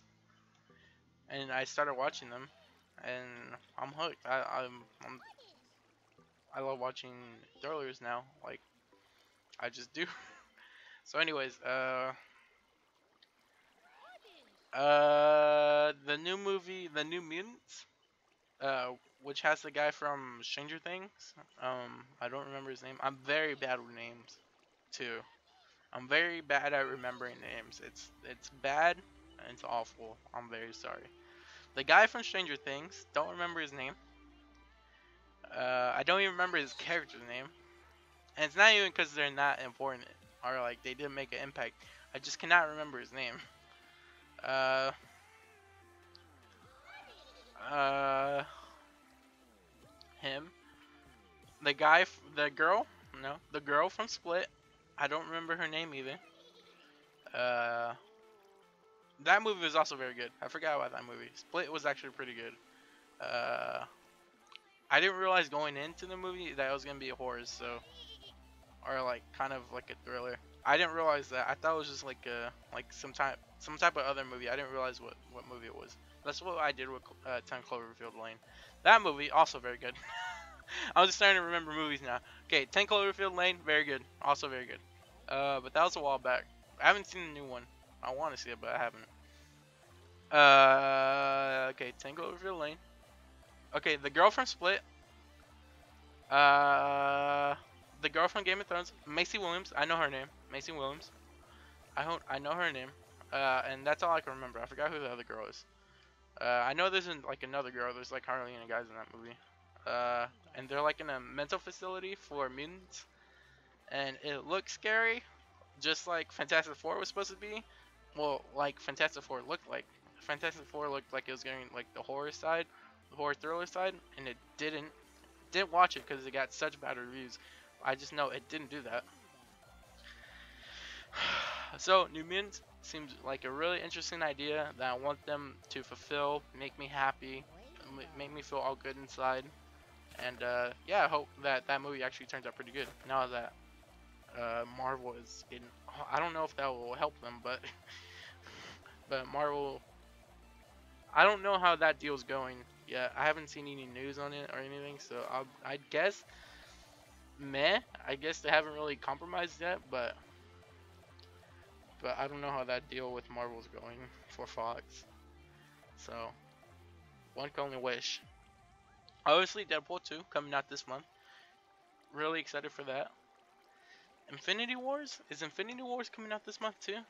[SPEAKER 1] And I started watching them, and I'm hooked. I love watching thrillers now. Like I just do. So, anyways, the new movie, The New Mutants, which has the guy from Stranger Things. I don't remember his name. I'm very bad with names, too. I'm very bad at remembering names. It's bad and it's awful. I'm very sorry. The guy from Stranger Things, don't remember his name. I don't even remember his character's name. And it's not even because they're not important or like they didn't make an impact. I just cannot remember his name. Uh, uh, him. The girl. No, the girl from Split. I don't remember her name either. Uh, that movie was also very good. I forgot about that movie. Split was actually pretty good. Uh, I didn't realize going into the movie that it was gonna be a horror, so or like kind of like a thriller. I didn't realize that. I thought it was just like some type of other movie. I didn't realize what movie it was. That's what I did with 10 Cloverfield Lane. That movie also very good. I was just starting to remember movies now. Okay, 10 Cloverfield Lane, very good. Also very good. But that was a while back. I haven't seen the new one. I want to see it, but I haven't. Okay, 10 Cloverfield Lane. Okay, the girl from Split. Uh, the girl from Game of Thrones, Macy Williams. I know her name, Macy Williams. I know her name. And that's all I can remember. I forgot who the other girl is. I know there's like another girl. There's like hardly any guys in that movie. And they're like in a mental facility for mutants, and it looks scary, just like Fantastic Four was supposed to be. Well, like Fantastic Four looked like. Fantastic Four looked like it was going like the horror side, the horror thriller side, and it didn't. Didn't watch it because it got such bad reviews. I just know it didn't do that. So, New Mutants seems like a really interesting idea that I want them to fulfill, make me happy, make me feel all good inside. And yeah, I hope that that movie actually turns out pretty good. Now that Marvel is getting, I don't know if that will help them, but but Marvel, I don't know how that deal's going yet. I haven't seen any news on it or anything, so I guess meh. I guess they haven't really compromised yet, but I don't know how that deal with Marvel's going for Fox. So one can only wish. Obviously, Deadpool 2 coming out this month. Really excited for that. Infinity Wars? Is Infinity Wars coming out this month too?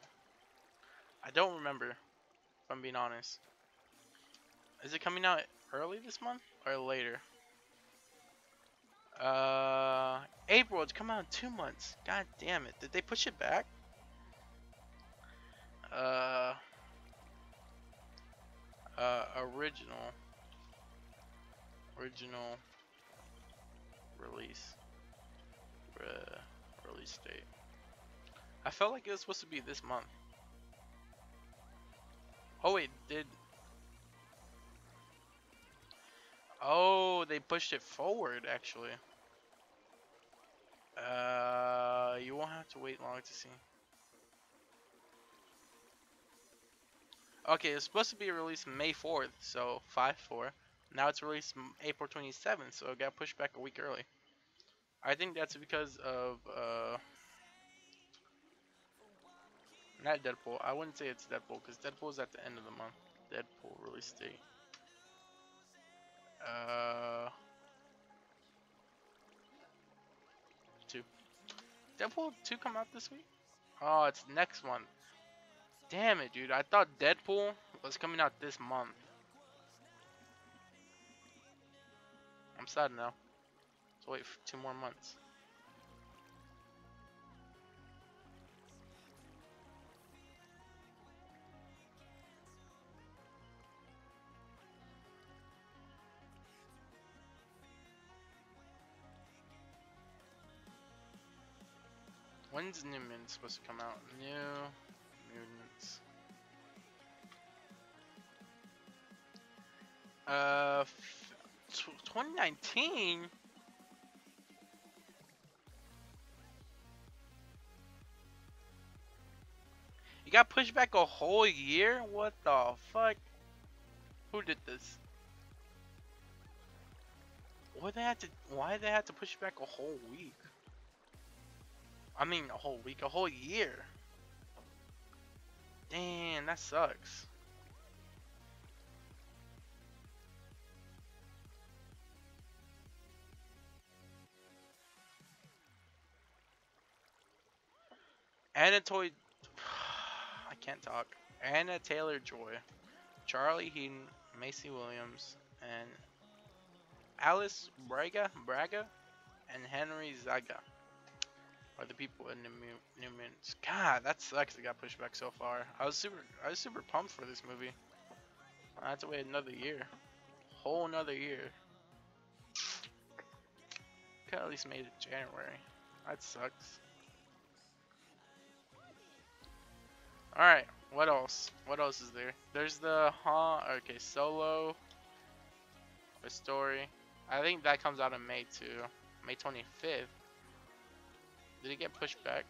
[SPEAKER 1] I don't remember, if I'm being honest. Is it coming out early this month or later? April. It's coming out in 2 months. God damn it. Did they push it back? Uh, original release. Release date. I felt like it was supposed to be this month. Oh wait, oh, they pushed it forward actually. You won't have to wait long to see. Okay, it's supposed to be released May 4th, so 5/4. Now it's released April 27th, so it got pushed back a week early. I think that's because of not Deadpool. I wouldn't say it's Deadpool because Deadpool's at the end of the month. Deadpool release date. Uh, 2. Deadpool 2 come out this week? Oh, it's next month. Damn it, dude. I thought Deadpool was coming out this month. I'm sad now. Let's wait for 2 more months. When's New Mutants supposed to come out? New Mutants. 2019? You got pushed back a whole year? What the fuck? Who did this? Why they had to push back a whole week? I mean a whole week, a whole year. Damn, that sucks. Anna Toy I can't talk. Anna Taylor-Joy, Charlie Heaton, Macy Williams, and Alice Braga, and Henry Zaga are the people in the New Mutants. God, that sucks. It got pushed back so far. I was super pumped for this movie. I had to wait another year, whole another year. Could at least made it January. That sucks. All right, what else? What else is there? There's the okay, Solo, a story. I think that comes out in May too, May 25th. Did it get pushed back?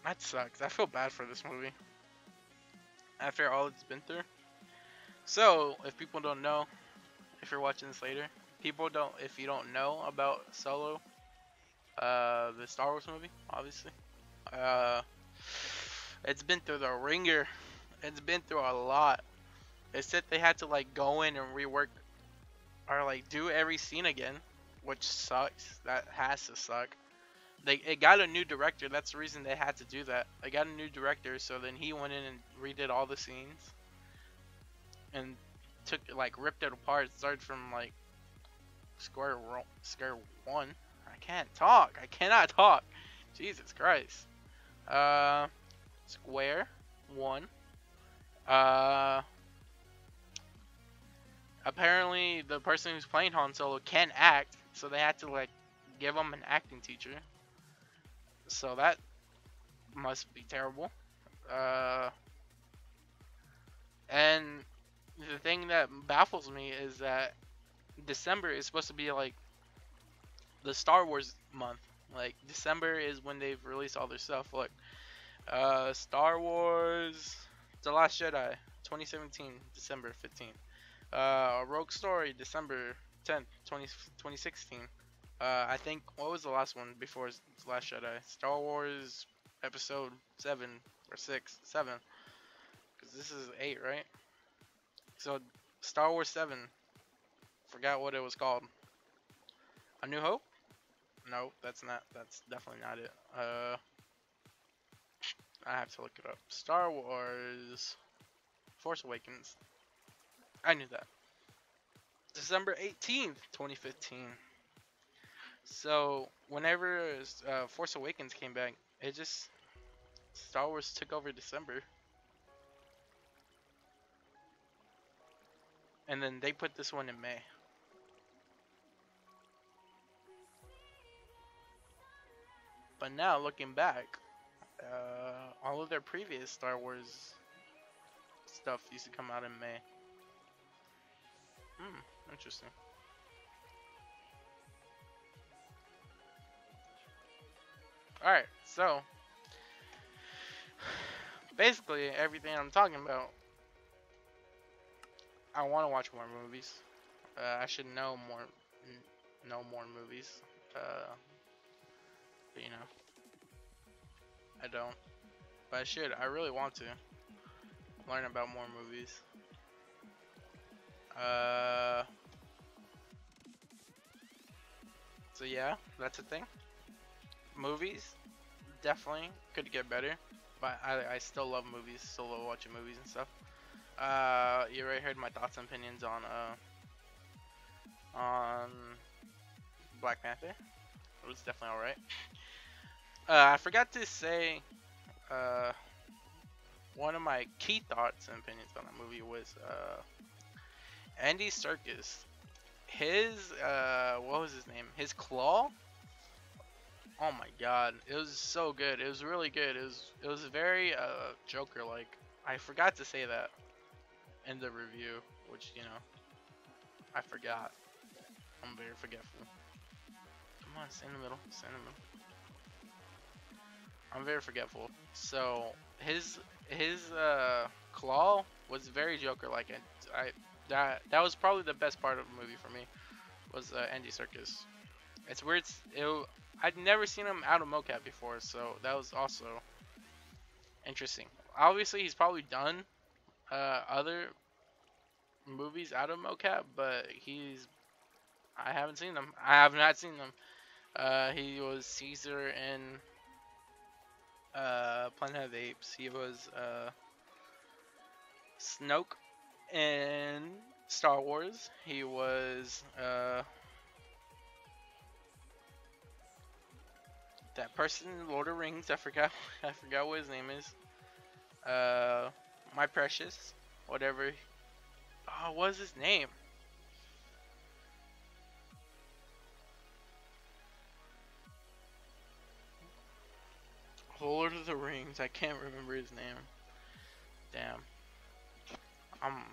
[SPEAKER 1] That sucks. I feel bad for this movie after all it's been through. So, if people don't know, if you're watching this later, if you don't know about Solo, the Star Wars movie, obviously, it's been through the ringer. It's been through a lot. They said they had to like go in and rework or like do every scene again, which sucks. That has to suck. It got a new director. That's the reason they had to do that. They got a new director, so then he went in and redid all the scenes and ripped it apart. Started from like square one. I can't talk. I cannot talk. Jesus Christ. Square one. Apparently the person who's playing Han Solo can act, so they had to like give him an acting teacher. So that must be terrible. And the thing that baffles me is that December is supposed to be like the Star Wars month. Like December is when they've released all their stuff. Look, Star Wars, The Last Jedi, 2017, December 15th. Rogue Story, December 10th, 2016. I think, what was the last one before The Last Jedi? Star Wars Episode 7 or 6, 7. Because this is 8, right? So Star Wars 7. Forgot what it was called. A New Hope? No, that's not. That's definitely not it. I have to look it up. Star Wars Force Awakens. I knew that. December 18th, 2015. So whenever Force Awakens came back, it just Star Wars took over December, and then they put this one in May. But now looking back, all of their previous Star Wars stuff used to come out in May. Interesting. Alright, so basically everything I'm talking about, I want to watch more movies. I should know more movies. But you know, I don't. But I should. I really want to learn about more movies. So yeah, that's a thing. Movies definitely could get better, but I still love movies. Still love watching movies and stuff. You already heard my thoughts and opinions on Black Panther. It was definitely alright. I forgot to say, one of my key thoughts and opinions on that movie was Andy Serkis. His what was his name? His claw. Oh my god, it was so good. It was really good. It was very Joker like. I forgot to say that in the review, which you know I forgot. I'm very forgetful. Come on, stay in the middle. Stay in the middle. I'm very forgetful. So his claw was very Joker like, and that was probably the best part of the movie for me was Andy Serkis. It's weird. I'd never seen him out of mocap before, so that was also interesting. Obviously, he's probably done other movies out of mocap, but I haven't seen them. I have not seen them. He was Caesar in Planet of the Apes. He was Snoke in Star Wars. He was that person in Lord of the Rings. I forgot. I forgot what his name is. My Precious, whatever. Oh, what was his name? Lord of the Rings. I can't remember his name. Damn. I'm.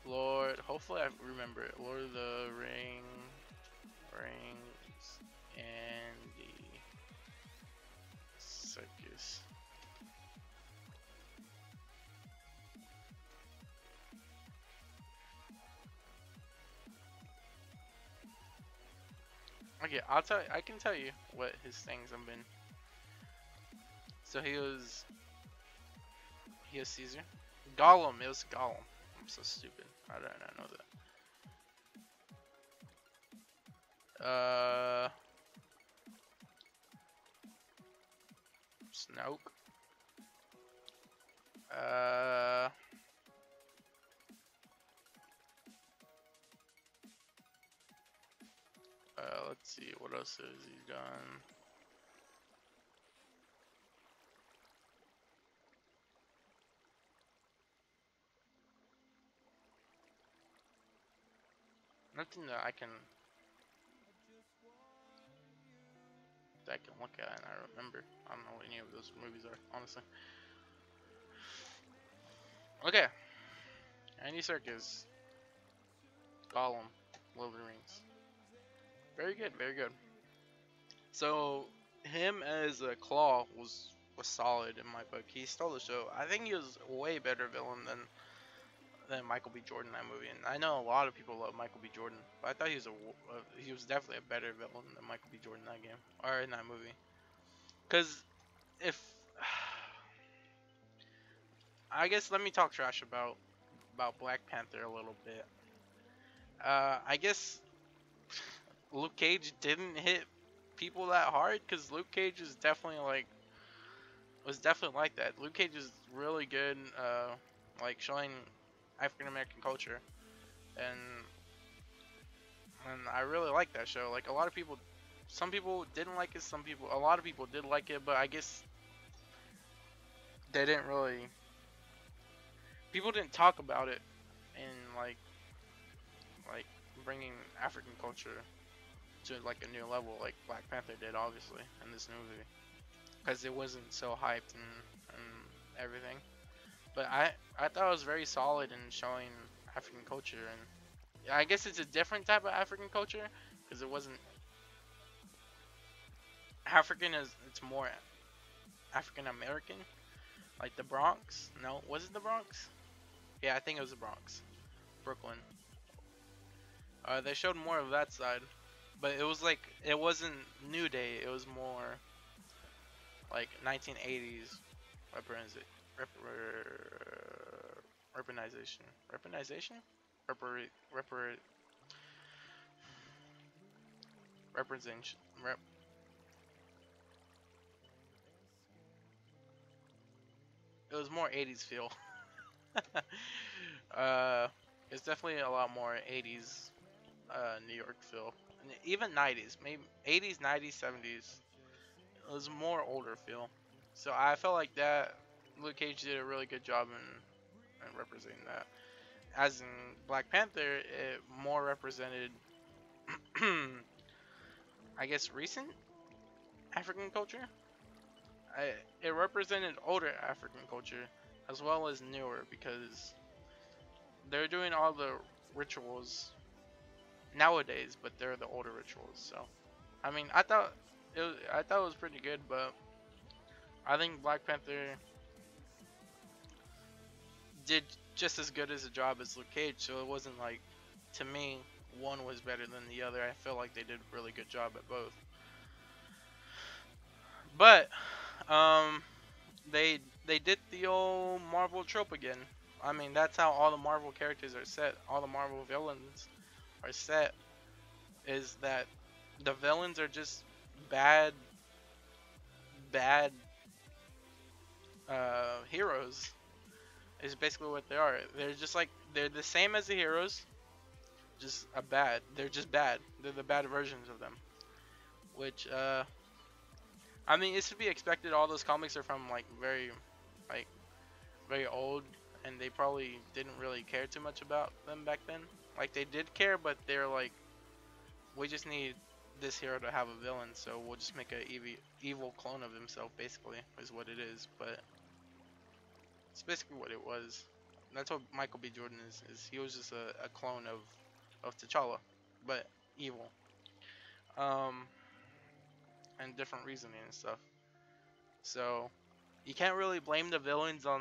[SPEAKER 1] Lord. Hopefully I remember it. Lord of the Rings, Andy Serkis. Okay, I can tell you what his things have been. So he was Caesar. Gollum. It was Gollum. I'm so stupid. How did I not know that? Snoke. Let's see, what else has he done? Nothing that I can look at and I remember. I don't know what any of those movies are, honestly. Okay. Andy Serkis. Gollum. Lord of the Rings. Very good, very good. So him as a Claw was solid in my book. He stole the show. I think he was a way better villain than Michael B. Jordan in that movie. And I know a lot of people love Michael B. Jordan, but I thought he was definitely a better villain than Michael B. Jordan in that game or in that movie. Cause if I guess let me talk trash about Black Panther a little bit. I guess Luke Cage didn't hit people that hard because Luke Cage is definitely like was definitely like that. Luke Cage is really good, like showing African American culture, and I really like that show. Like a lot of people, some people didn't like it, a lot of people did like it, but I guess they didn't really, people didn't talk about it in like bringing African culture to like a new level, like Black Panther did, obviously, in this movie, because it wasn't so hyped and everything. But I thought it was very solid in showing African culture, and I guess it's a different type of African culture because it wasn't African, is it's more African American, like the Bronx. No, was it the Bronx? Yeah, I think it was the Bronx, Brooklyn. They showed more of that side, but it was like it wasn't New Day. It was more like 1980s represent, rep, representation, representation, representation, it was more 80s feel. uh, it's definitely a lot more 80s New York feel. And even 90s, maybe 80s, 90s, 70s. It was more older feel. So I felt like that Luke Cage did a really good job in representing that. As in Black Panther, it more represented, I guess, recent African culture. It represented older African culture as well as newer because they're doing all the rituals nowadays, but they're the older rituals. So, I mean, I thought it was pretty good, but I think Black Panther did just as good as a job as Luke Cage. So it wasn't like, to me, one was better than the other. I feel like they did a really good job at both. But um, they did the old Marvel trope again. I mean, that's how all the Marvel characters are set. All the Marvel villains are set. Is that the villains are just bad, bad heroes. Is basically what they are. They're just like they're the same as the heroes, just a bad. They're just bad. They're the bad versions of them. Which I mean, it's to be expected. All those comics are from like very old, and they probably didn't really care too much about them back then. Like they did care, but they're like, we just need this hero to have a villain, so we'll just make a evil clone of himself. Basically, is what it is. But it's basically what it was. That's what Michael B. Jordan is he was just a clone of T'Challa, but evil. Um, and different reasoning and stuff. So you can't really blame the villains on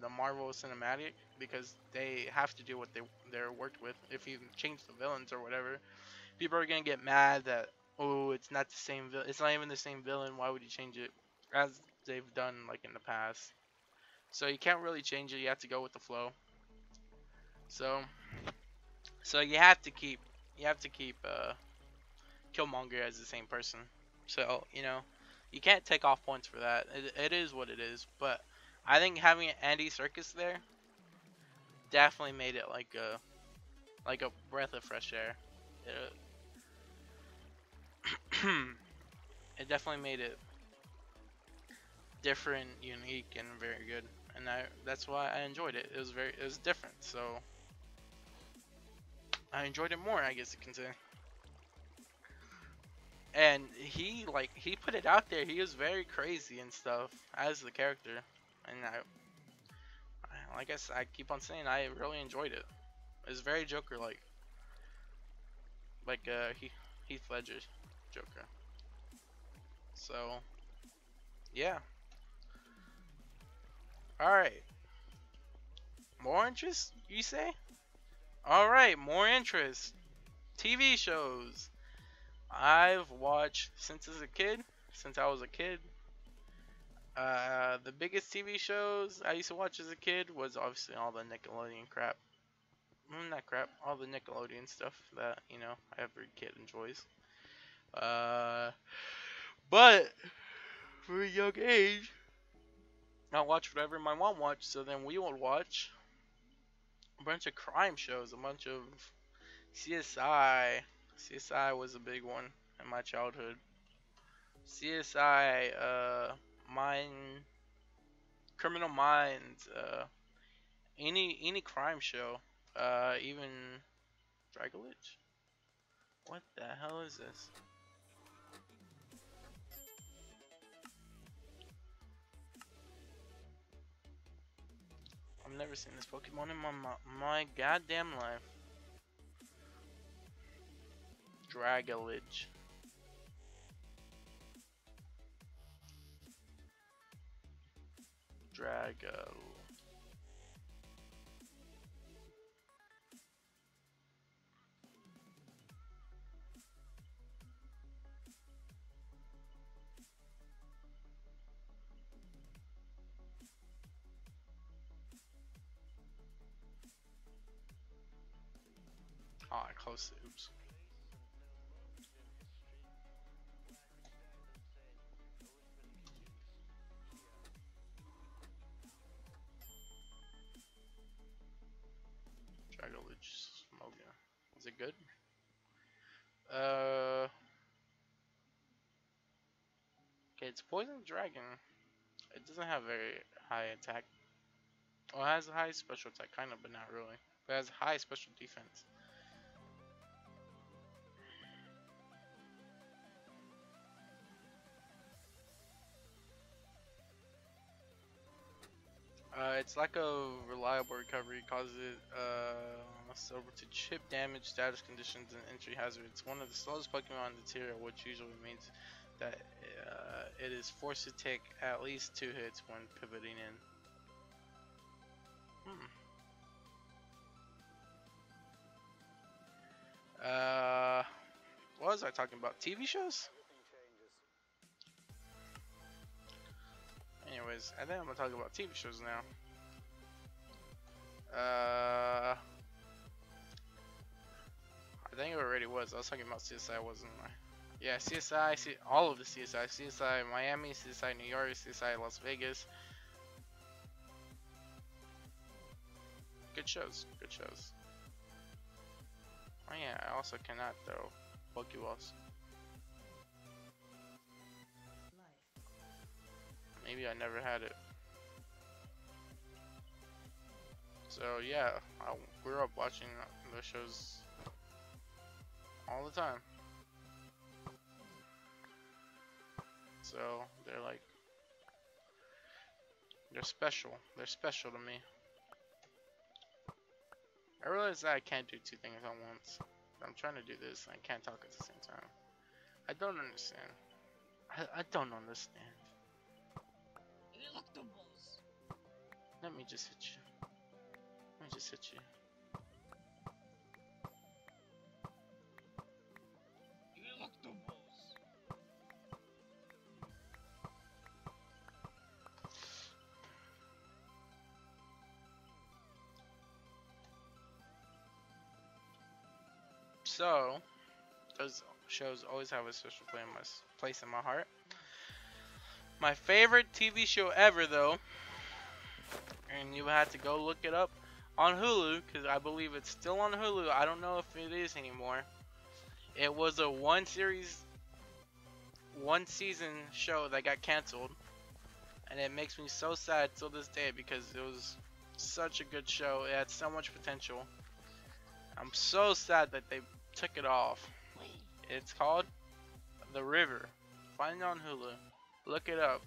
[SPEAKER 1] the Marvel Cinematic because they have to do what they're worked with. If you change the villains or whatever, people are gonna get mad that, oh, it's not the same villain. It's not even the same villain. Why would you change it? As they've done like in the past. So you can't really change it. You have to go with the flow. So you have to keep Killmonger as the same person. So you can't take off points for that. It is what it is. But I think having Andy Serkis there definitely made it like a breath of fresh air. It definitely made it different, unique, and very good. And that's why I enjoyed it. It was different. So I enjoyed it more, I guess you can say. And he put it out there. He was very crazy and stuff as the character, and like I keep on saying, I really enjoyed it. It was very Joker like Heath Ledger's Joker. So yeah. All right. More interest, you say? All right, more interest. TV shows. I've watched since I was a kid. The biggest TV shows I used to watch as a kid was obviously all the Nickelodeon crap. Not crap, all the Nickelodeon stuff that, you know, every kid enjoys. Uh, but for a young age, I watched whatever my mom watched, so then we would watch a bunch of crime shows, a bunch of CSI. CSI was a big one in my childhood. CSI, Mine, Criminal Minds, any crime show, even Dragolage. What the hell is this? I've never seen this Pokemon in my goddamn life. Dragolage. Drago. Oh, I closed it. Oops. Dragolage. Smoga. Is it good? Uh. Okay, it's Poison Dragon. It doesn't have very high attack. Well, it has a high special attack, kind of, but not really. But it has high special defense. It's like a reliable recovery, causes silver to chip damage, status conditions, and entry hazard. It's one of the slowest Pokemon in the tier, which usually means that it is forced to take at least 2 hits when pivoting in. What was I talking about? TV shows? Anyways, I think I'm gonna talk about TV shows now. I think it already was. I was talking about CSI, wasn't I? Yeah, CSI, all of the CSI. CSI Miami, CSI New York, CSI Las Vegas. Good shows, good shows. Oh yeah, I also cannot throw Pokeballs. Maybe I never had it. So yeah, I grew up watching those shows all the time. So they're special. They're special to me. I realize that I can't do 2 things at once. I'm trying to do this and I can't talk at the same time. I don't understand. I don't understand. Let me just hit you. Let me just hit you. So, those shows always have a special place in my heart. My favorite TV show ever, though, and you had to go look it up on Hulu, because I believe it's still on Hulu. I don't know if it is anymore. It was a one season show that got canceled, and it makes me so sad till this day because it was such a good show. It had so much potential. I'm so sad that they took it off. It's called The River. Find it on Hulu. Look it up.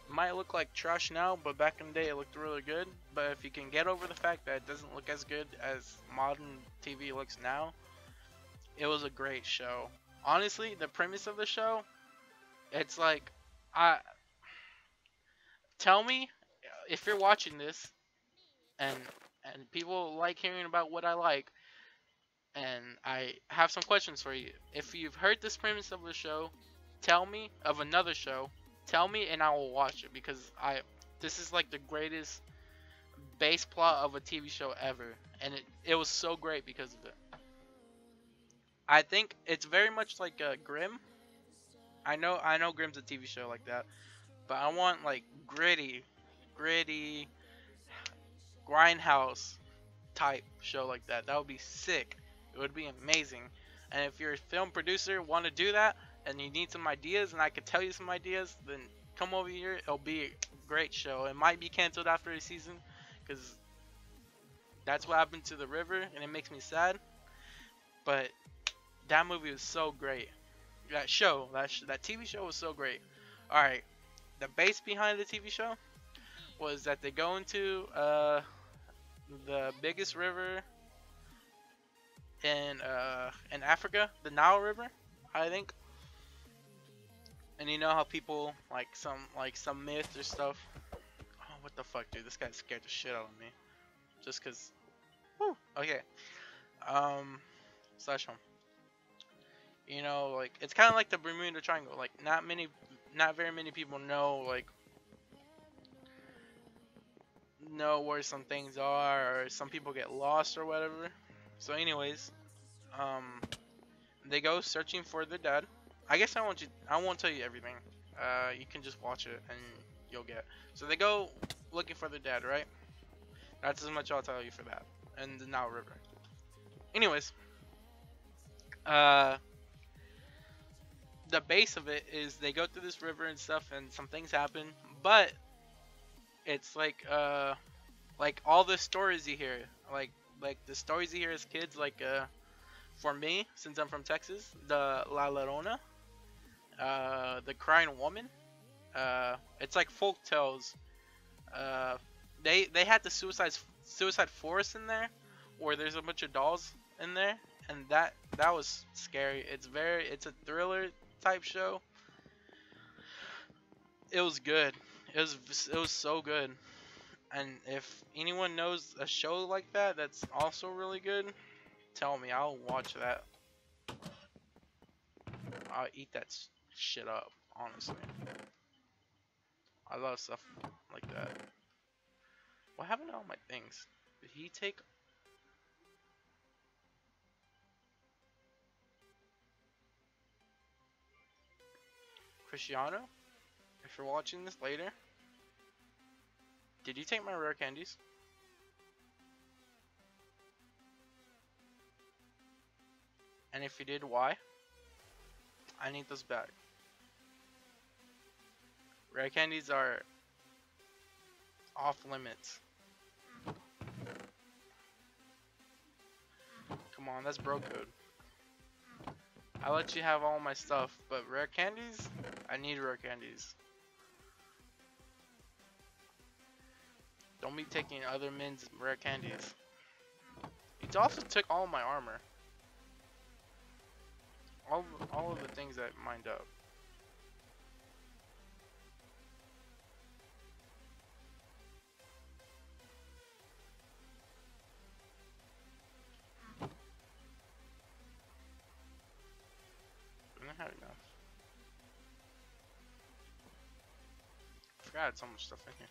[SPEAKER 1] It might look like trash now, but back in the day it looked really good. But if you can get over the fact that it doesn't look as good as modern TV looks now, it was a great show. Honestly, the premise of the show, it's like, tell me if you're watching this and people like hearing about what I like, and I have some questions for you. If you've heard this premise of the show, tell me of another show. tell me and I will watch it, because this is like the greatest base plot of a TV show ever, and it was so great because of it. I think it's very much like Grimm. I know Grimm's a TV show like that, but I want like gritty grindhouse type show like that. That would be sick. It would be amazing. And if you're a film producer, want to do that, and you need some ideas, and I could tell you some ideas, then come over here. It'll be a great show. It might be canceled after a season, because that's what happened to the river, and it makes me sad. But that movie was so great. That TV show was so great. All right, the base behind the TV show was that they go into the biggest river in Africa, the Nile River, I think. And you know how people like some myths or stuff. Oh, what the fuck, dude? This guy scared the shit out of me. Just cause. Whew. Okay. Slash home. You know, like it's kind of like the Bermuda Triangle. Like not very many people know where some things are, or some people get lost or whatever. So, anyways, they go searching for their dad. I guess I won't tell you everything. You can just watch it and you'll get. So they go looking for their dad, right? That's as much I'll tell you for that. And the Nile River. Anyways, the base of it is they go through this river and stuff, and some things happen, but it's like all the stories you hear, like the stories you hear as kids, for me, since I'm from Texas, the La Llorona, the Crying Woman, it's like folk tales. They had the suicide forest in there, where there's a bunch of dolls in there, and that was scary. It's a thriller type show. It was good. It was so good. And if anyone knows a show like that that's also really good, tell me. I'll watch that. I'll eat that shit up, honestly. I love stuff like that. What happened to all my things? Did he take... Cristiano? If you're watching this later, did you take my rare candies? And if you did, why? I need those back. Rare candies are off limits. Come on, that's bro code. I let you have all my stuff, but rare candies? I need rare candies. Don't be taking other men's rare candies. He also took all my armor. All of the things that mined up. I don't have enough. I forgot I had so much stuff in here.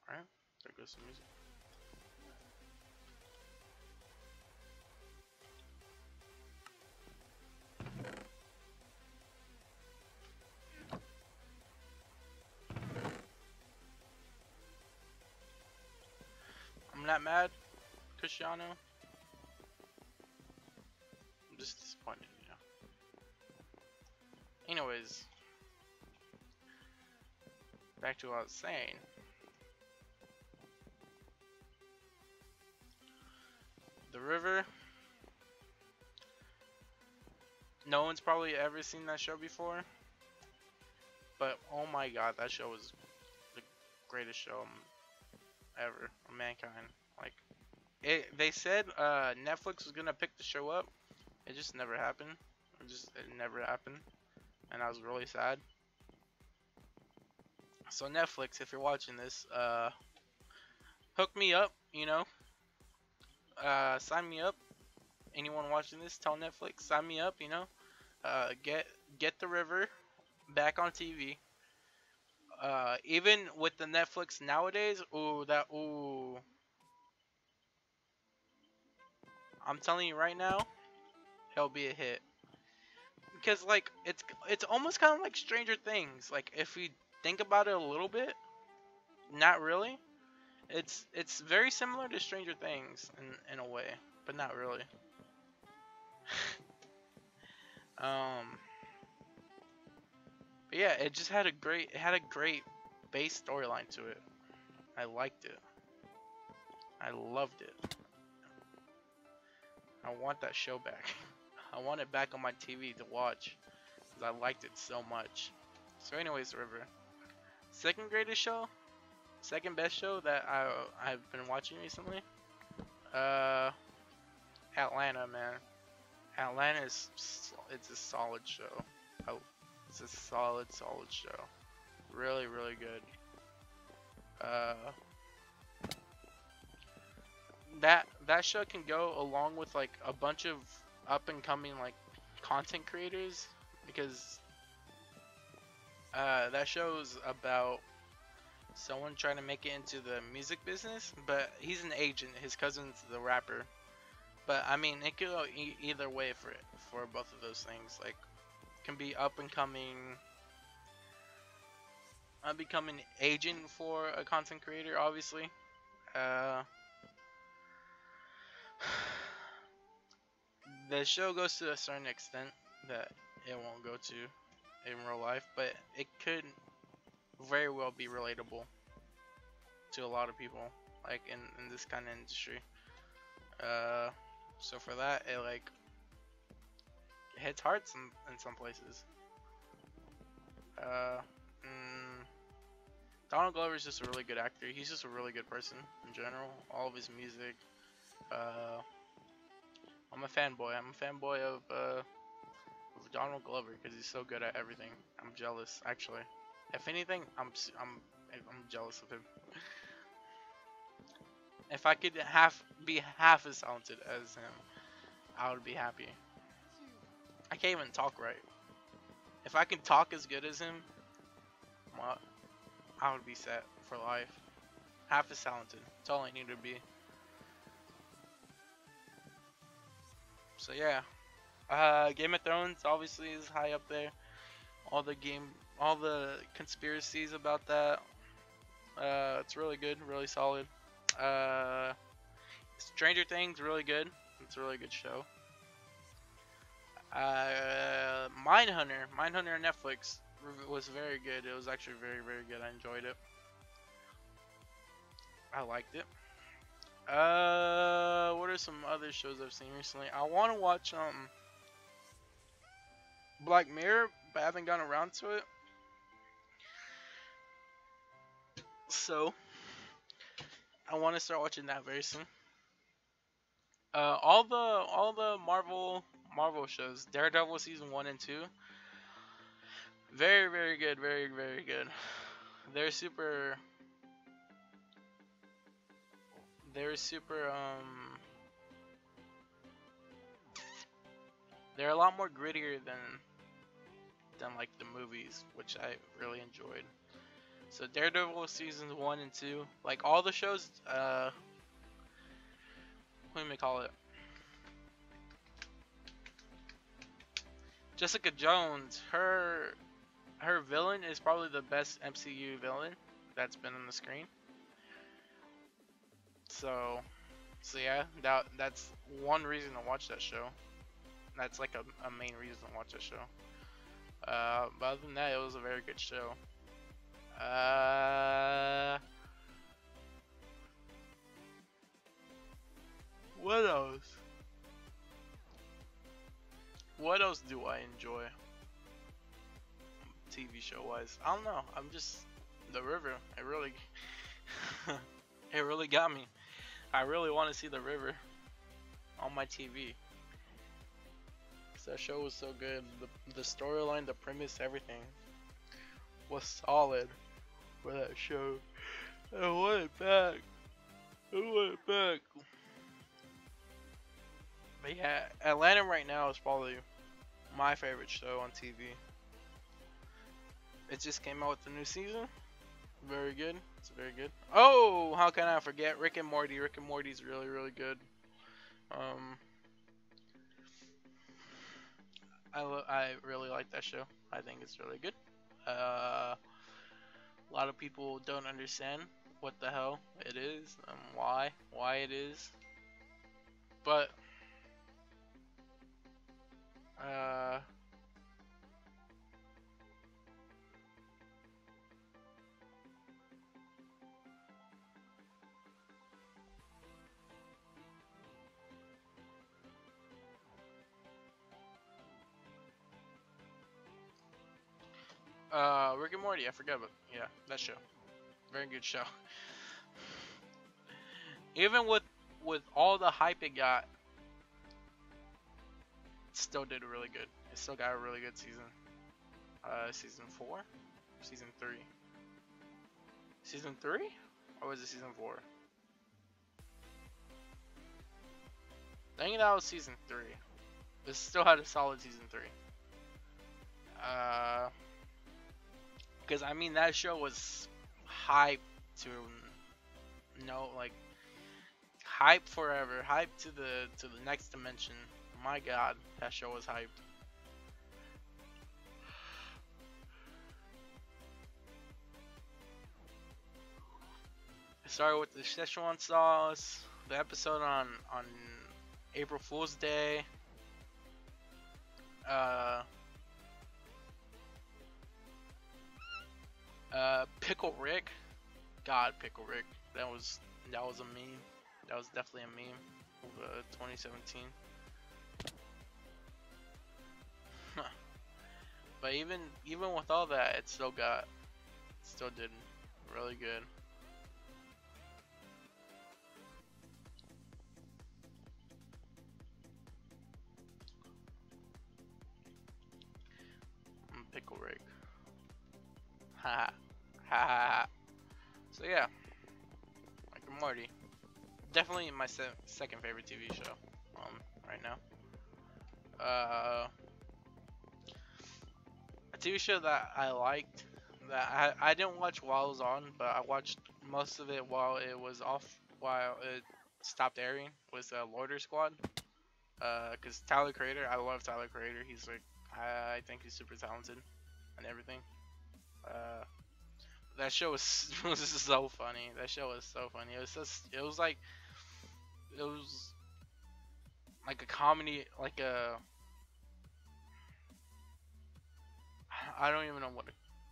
[SPEAKER 1] Alright, there goes some music. I'm not mad, Cristiano. I'm just disappointed, you know. Anyways, back to what I was saying. The river. No one's probably ever seen that show before. But oh my god, that show was the greatest show ever of mankind. Like, they said Netflix was gonna pick the show up. It just never happened. It never happened, and I was really sad. So Netflix, if you're watching this, hook me up. Sign me up. Anyone watching this, tell Netflix, sign me up. Get the river back on TV. Even with the Netflix nowadays, I'm telling you right now, it'll be a hit. Because like it's almost kind of like Stranger Things. Like if you think about it a little bit, not really. It's very similar to Stranger Things in a way, but not really. Um, but yeah, it had a great base storyline to it. I liked it. I loved it. I want that show back. I want it back on my TV to watch because I liked it so much. So, anyways, River. Second greatest show, second best show that I've been watching recently. Uh, Atlanta, man. Atlanta it's a solid show. Oh, it's a solid show. Really, really good. Uh, that show can go along with like a bunch of up and coming like content creators because that show's about someone trying to make it into the music business, but he's an agent. His cousin's the rapper. But I mean, it could go either way for both of those things. Like, can be up and coming, becoming agent for a content creator, obviously. Uh, the show goes to a certain extent that it won't go to in real life, but it could very well be relatable to a lot of people, like in this kind of industry. So for that, it like hits hard in some places. Uh, mm, Donald Glover is just a really good actor. He's just a really good person in general. All of his music. Uh, I'm a fanboy. I'm a fanboy of Donald Glover because he's so good at everything. I'm jealous, actually. If anything, I'm jealous of him. If I could be half as talented as him, I would be happy. I can't even talk right. If I can talk as good as him, well, I would be set for life. Half as talented. That's all I need to be. So yeah, Game of Thrones obviously is high up there. All the conspiracies about that. It's really good, really solid. Uh, Stranger Things, really good. It's a really good show. Mindhunter on Netflix was very good. It was actually very, very good. I enjoyed it. I liked it. What are some other shows I've seen recently? I want to watch Black Mirror, but I haven't gotten around to it. So I want to start watching that very soon. All the Marvel shows, Daredevil season 1 and 2, very very good, very very good. They're super they're super they're a lot more grittier than like the movies, which I really enjoyed. So Daredevil seasons 1 and 2, like all the shows, what do we call it? Jessica Jones, her villain is probably the best MCU villain that's been on the screen. So yeah, that's one reason to watch that show. That's like a main reason to watch that show. But other than that, it was a very good show. What else? What else do I enjoy? TV show wise, I don't know. I'm just the river. It really, it really got me. I really want to see the river on my TV. That show was so good. The storyline, the premise, everything was solid. for that show. I want it back. I want it back. But yeah, Atlanta right now is probably my favorite show on TV. It just came out with the new season. Very good. It's very good. Oh, how can I forget Rick and Morty? Rick and Morty's really, really good. Um, I really like that show. I think it's really good. A lot of people don't understand what the hell it is and why it is. But uh, Rick and Morty. I forgot about yeah that show. Very good show. Even with all the hype it got, it still did really good. It still got a really good season. Season 4, season 3, season 3, or was it season 4? I think that was season 3. It still had a solid season 3. Because I mean that show was hyped to like hype forever, hype to the next dimension. My God, that show was hyped. It started with the Szechuan sauce, the episode on April Fool's Day. Pickle Rick. God, Pickle Rick. That was a meme. That was definitely a meme of 2017. But even with all that, it still did really good. Pickle Rick. Ha ha ha. So yeah, Rick and Morty. Definitely my second favorite TV show. Right now. A TV show that I liked that I didn't watch while it was on, but I watched most of it while it was off, while it stopped airing, was Loiter Squad. Cause Tyler Creator, I love Tyler Creator. He's like, I think he's super talented and everything. That show was was so funny. That show was so funny. It was like a comedy, like a, I don't even know what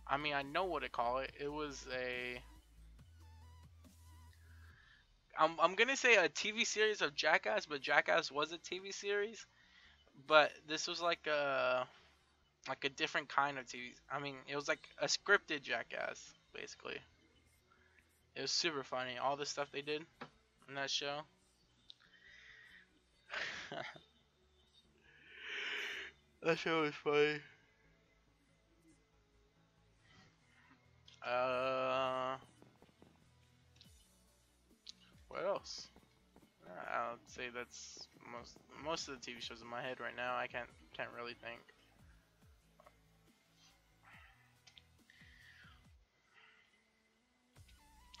[SPEAKER 1] I mean, I know what to call it. It was I'm gonna say a TV series of Jackass, but Jackass was a TV series. But this was like a different kind of TV. I mean, it was like a scripted Jackass, basically. It was super funny. All the stuff they did in that show. That show was funny. What else? I would say that's most of the TV shows in my head right now. I can't really think.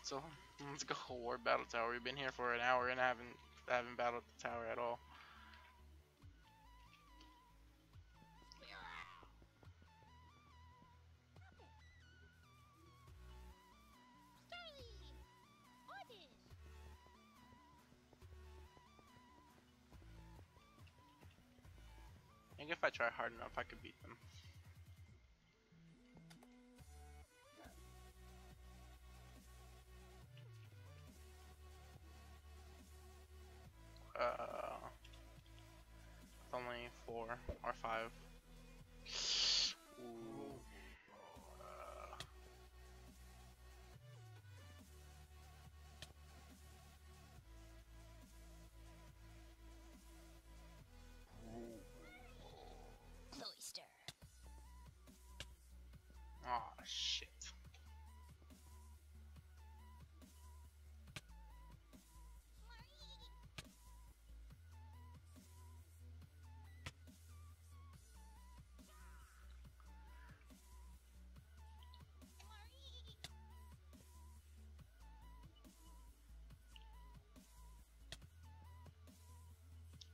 [SPEAKER 1] So let's go War Battle Tower. We've been here for an hour and I haven't battled the tower at all. I think if I try hard enough, I could beat them. It's only 4 or 5. Ooh. Oh shit.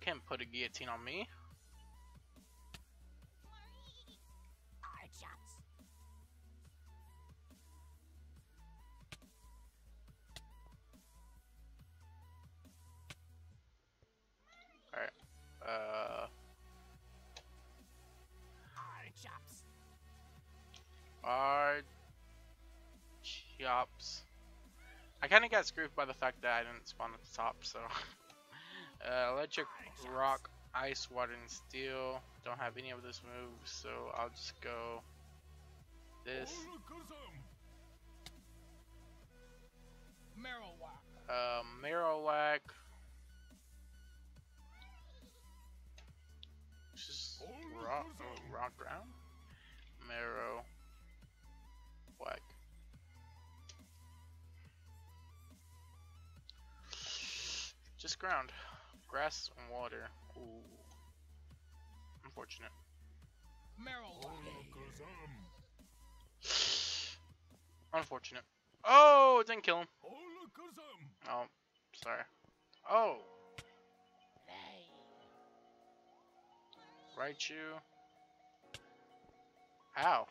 [SPEAKER 1] can't put a guillotine on me. Alright. Hard chops. I kind of got screwed by the fact that I didn't spawn at the top, so. Electric, rock, ice, water, and steel. Don't have any of those moves, so I'll just go this. Marowak. Just rock ground. Marowak. Just ground. Grass and water. Ooh. Unfortunate. Unfortunate. Oh, it didn't kill him. Oh, sorry. Oh. Raichu. How?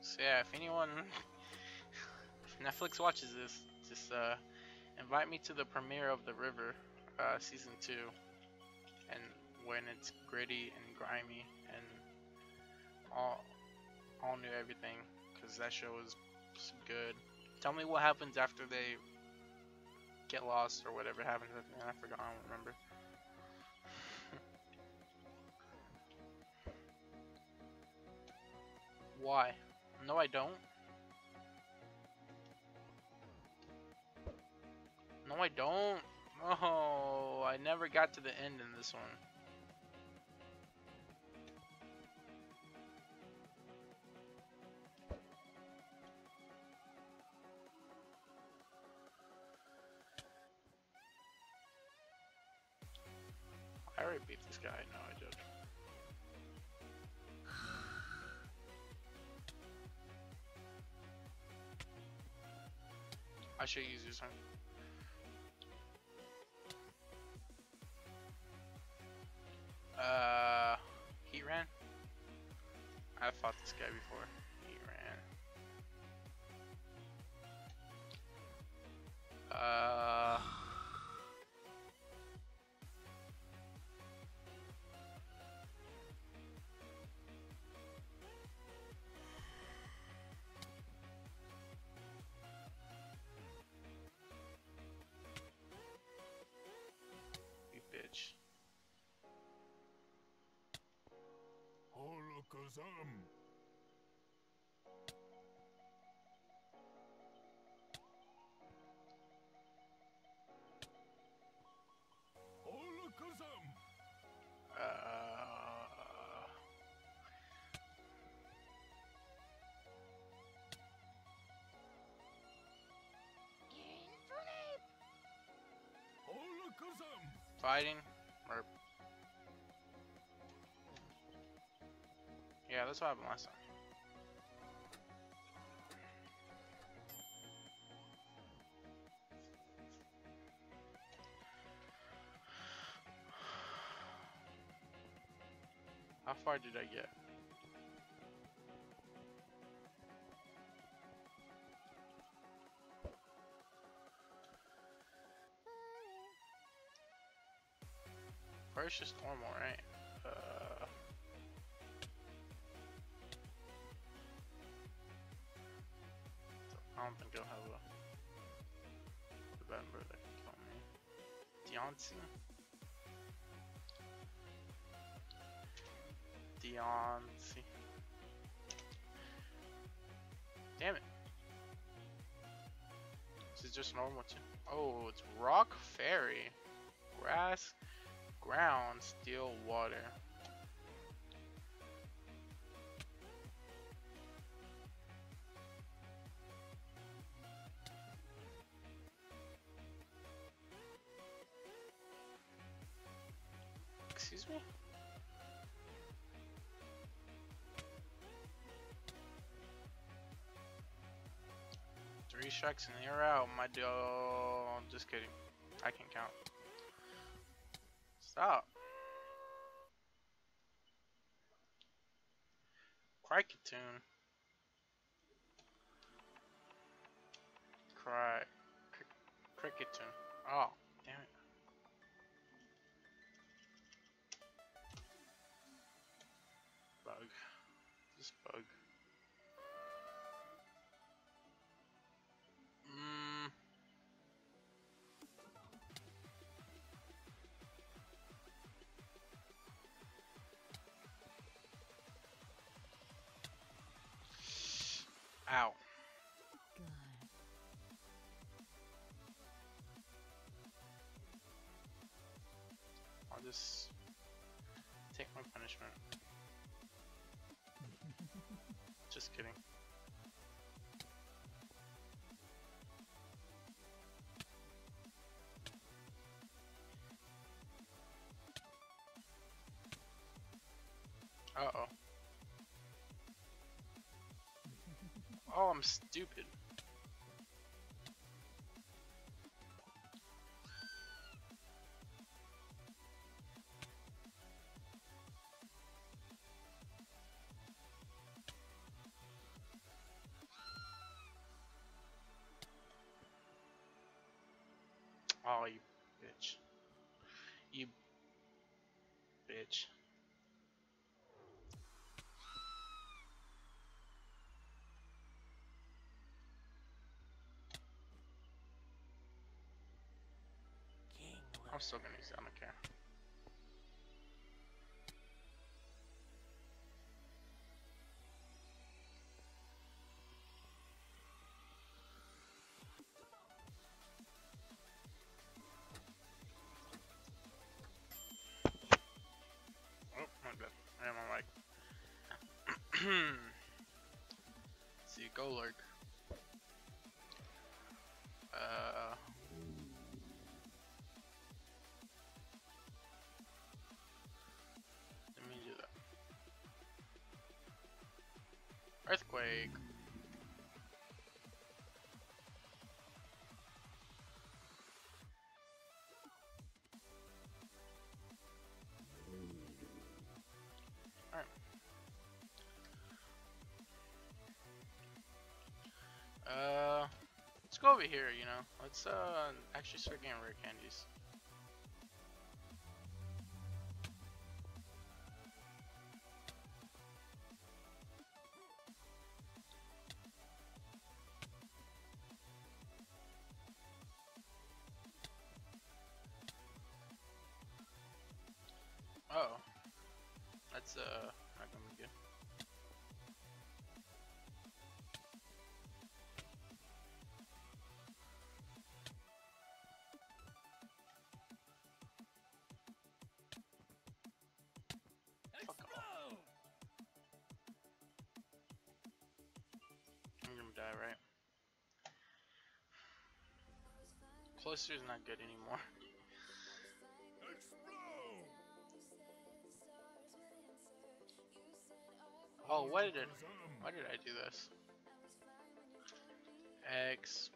[SPEAKER 1] So yeah, if anyone, if Netflix watches this, just invite me to the premiere of The River, season 2, and when it's gritty and grimy and all new everything, because that show is good. Tell me what happens after they get lost or whatever happens. I forgot. I don't remember. Why? No, I don't. No, I don't. Oh, I never got to the end in this one. I already beat this guy. No, I did. I should use this one. Heat ran. I fought this guy before. Heat ran. You bitch. Fighting, or yeah, that's what happened last time. How far did I get? First, just normal, right? I don't think I'll have a member that can kill me. Deontay? Deontay. Damn it. This is just normal too. Oh, it's Rock Fairy. Grass, ground, steel, water. Excuse me? Three strikes and you're out, my dog. Just kidding. I can count. Stop. Crikey-tune. Cricket-tune. Oh, damn it. Bug. Just bug. Ow. I'll just take my punishment. Just kidding. Uh-oh. Oh, I'm stupid. Oh, you bitch. You bitch. I'm still gonna use it, I don't care. Oh, my bad. I am on mic. See, go lurk. Let me do that. Earthquake. Alright. Let's go over here, you know. Let's actually start getting rare candies. Oh. That's not gonna be good. Fuck off. I'm gonna die, right? Closer is not good anymore. Oh, why did I do this? Explode.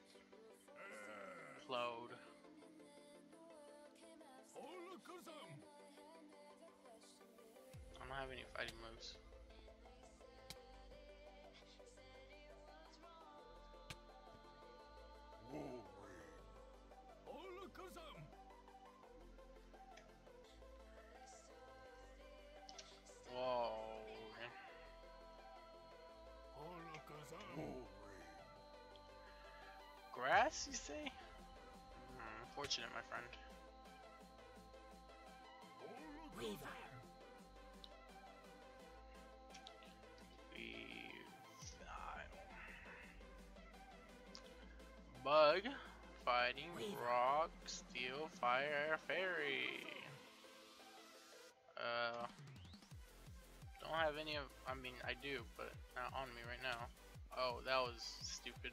[SPEAKER 1] I don't have any fighting moves. Whoa. Grass, you say? Unfortunate, my friend. Bug, fighting, rock, steel, fire, fairy. Don't have any of, I mean, I do, but not on me right now. Oh, that was stupid.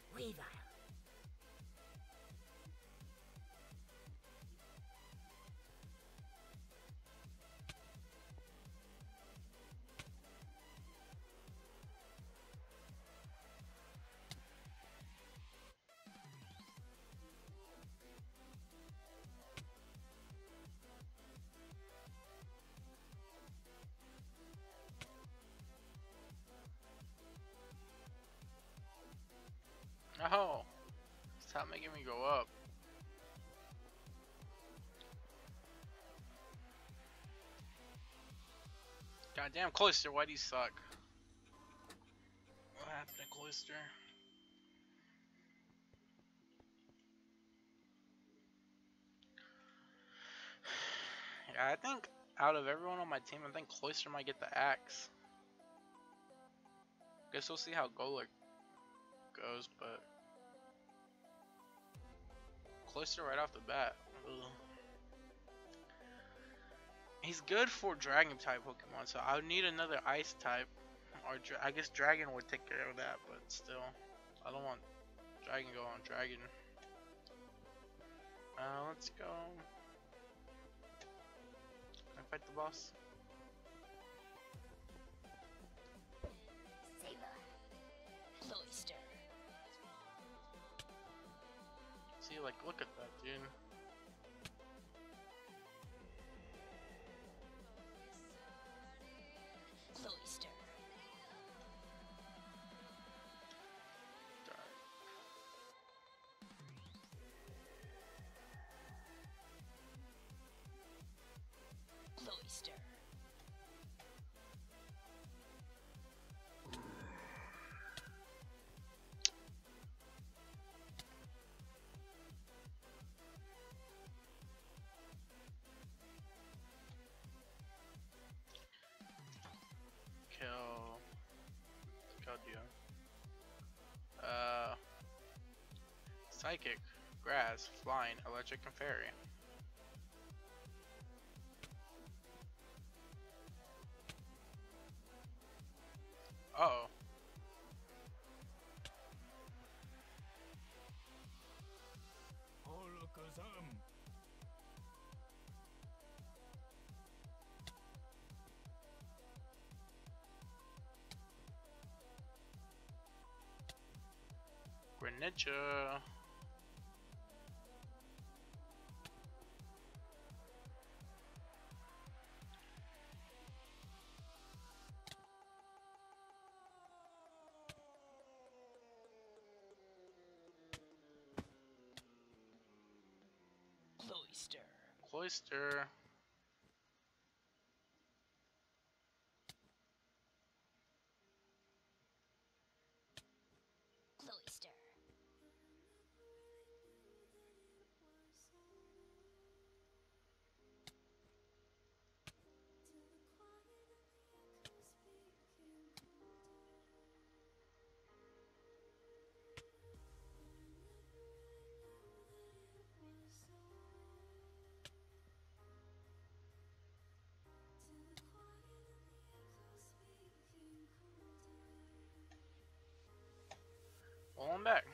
[SPEAKER 1] making me go up. Goddamn, Cloister, why do you suck? What happened to Cloister? Yeah, I think out of everyone on my team, I think Cloister might get the axe. Guess we'll see how Golek goes, but Cloister right off the bat. Ugh. He's good for dragon type Pokemon, so I would need another ice type. Or I guess dragon would take care of that, but still. I don't want dragon go on dragon. Let's go. Can I fight the boss? See, like, look at that, dude. Kill you. Psychic, grass, flying, electric, and fairy. Uh-oh. Greninja. Cloister. Well, I'm back.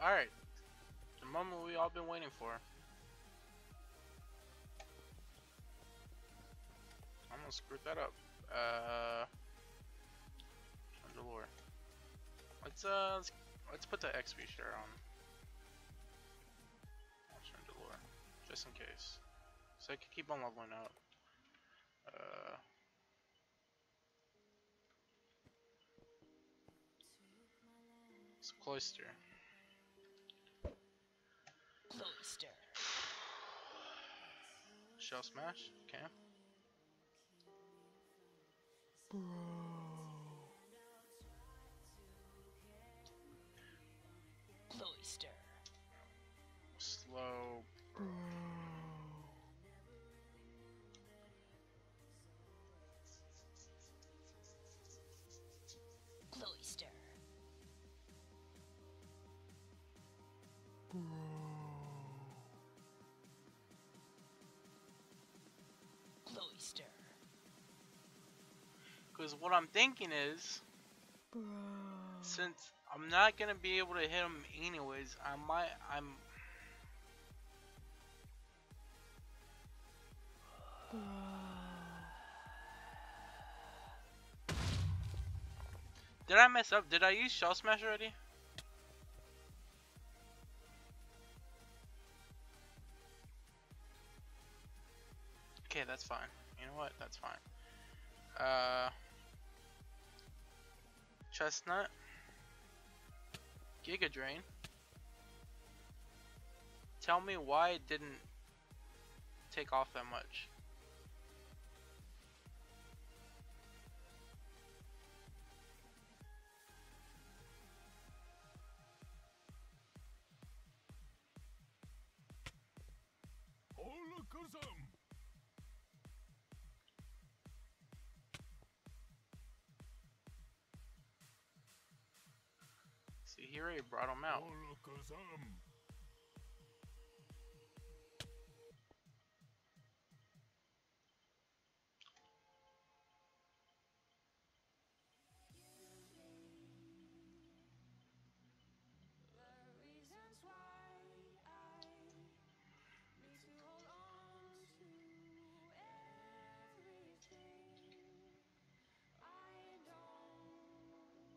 [SPEAKER 1] Alright. The moment we all been waiting for. I'm gonna screw that up. Chandelure. Let's put the XP share on. Chandelure. Just in case. So I can keep on leveling up. It's Cloister. Shell Smash? Okay. Slow.
[SPEAKER 3] Cloister.
[SPEAKER 1] Because what I'm thinking is,
[SPEAKER 3] Bro.
[SPEAKER 1] since I'm not gonna be able to hit him anyways, I'm
[SPEAKER 3] Bro.
[SPEAKER 1] Did I mess up? Did I use Shell Smash already? Okay, that's fine. You know what? That's fine. Chestnut. Giga Drain. Tell me why it didn't take off that much. See, he already brought him out.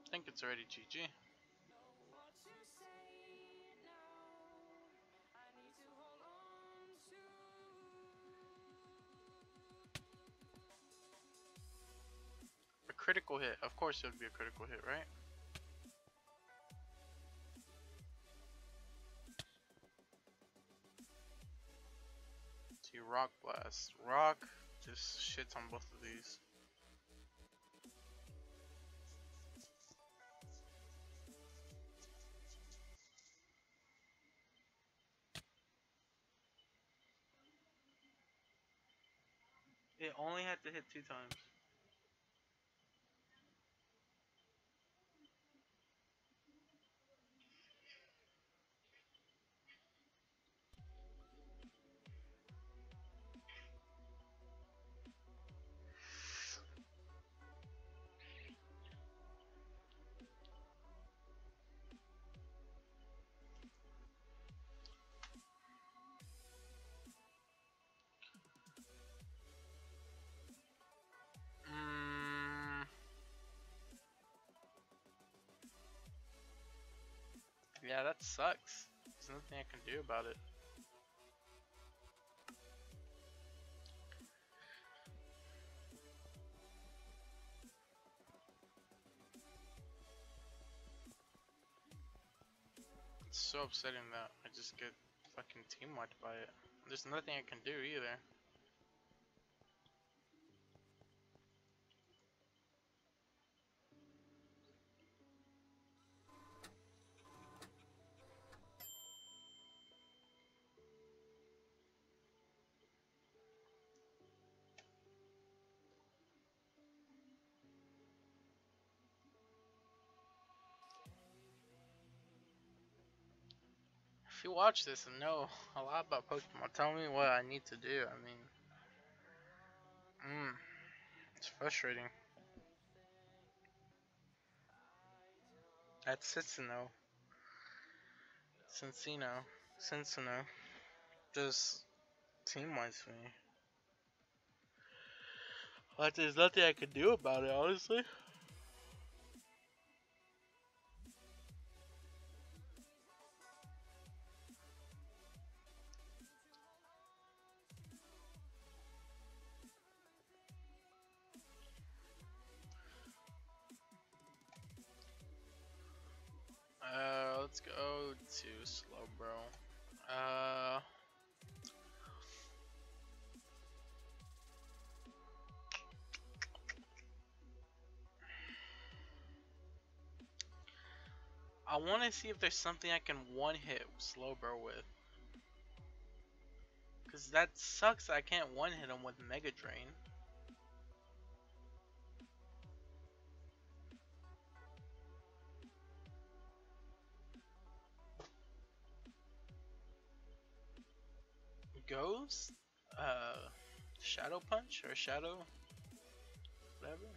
[SPEAKER 1] I think it's already GG. A critical hit. Of course it would be a critical hit, right? See, Rock Blast. Rock just shits on both of these. It only had to hit 2 times. Mm, yeah, that sucks. There's nothing I can do about it. It's so upsetting that I just get fucking team wiped by it. There's nothing I can do either. If you watch this and know a lot about Pokemon, tell me what I need to do. I mean, it's frustrating. That's Cicino. Cincino. Just team wipes me. Like, there's nothing I can do about it, honestly. Let's go to Slowbro. I want to see if there's something I can one-hit Slowbro with. Cause that sucks. I can't one-hit him with Mega Drain. Ghost? Shadow Punch or Shadow, whatever.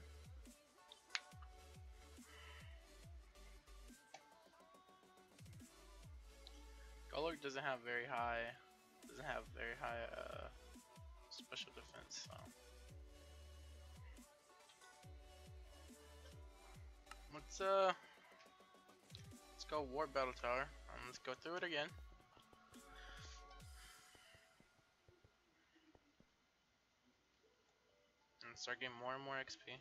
[SPEAKER 1] Golurk doesn't have very high, special defense. So let's go War Battle Tower. Let's go through it again. And start getting more and more XP.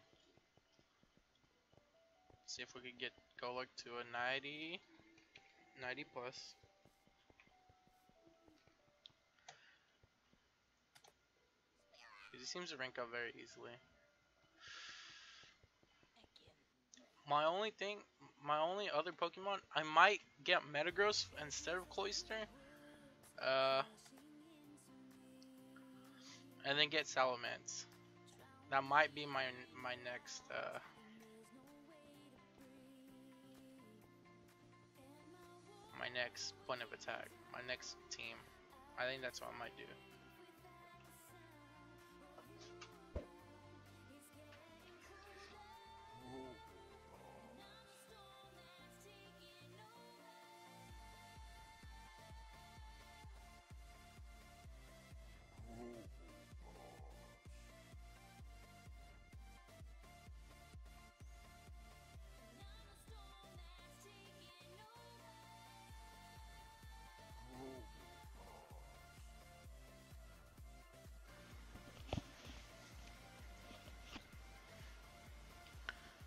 [SPEAKER 1] See if we could get Golurk to a 90 plus. He seems to rank up very easily. My only other Pokemon, I might get Metagross instead of Cloyster. And then get Salamence. That might be my next point of attack, my next team. I think that's what I might do.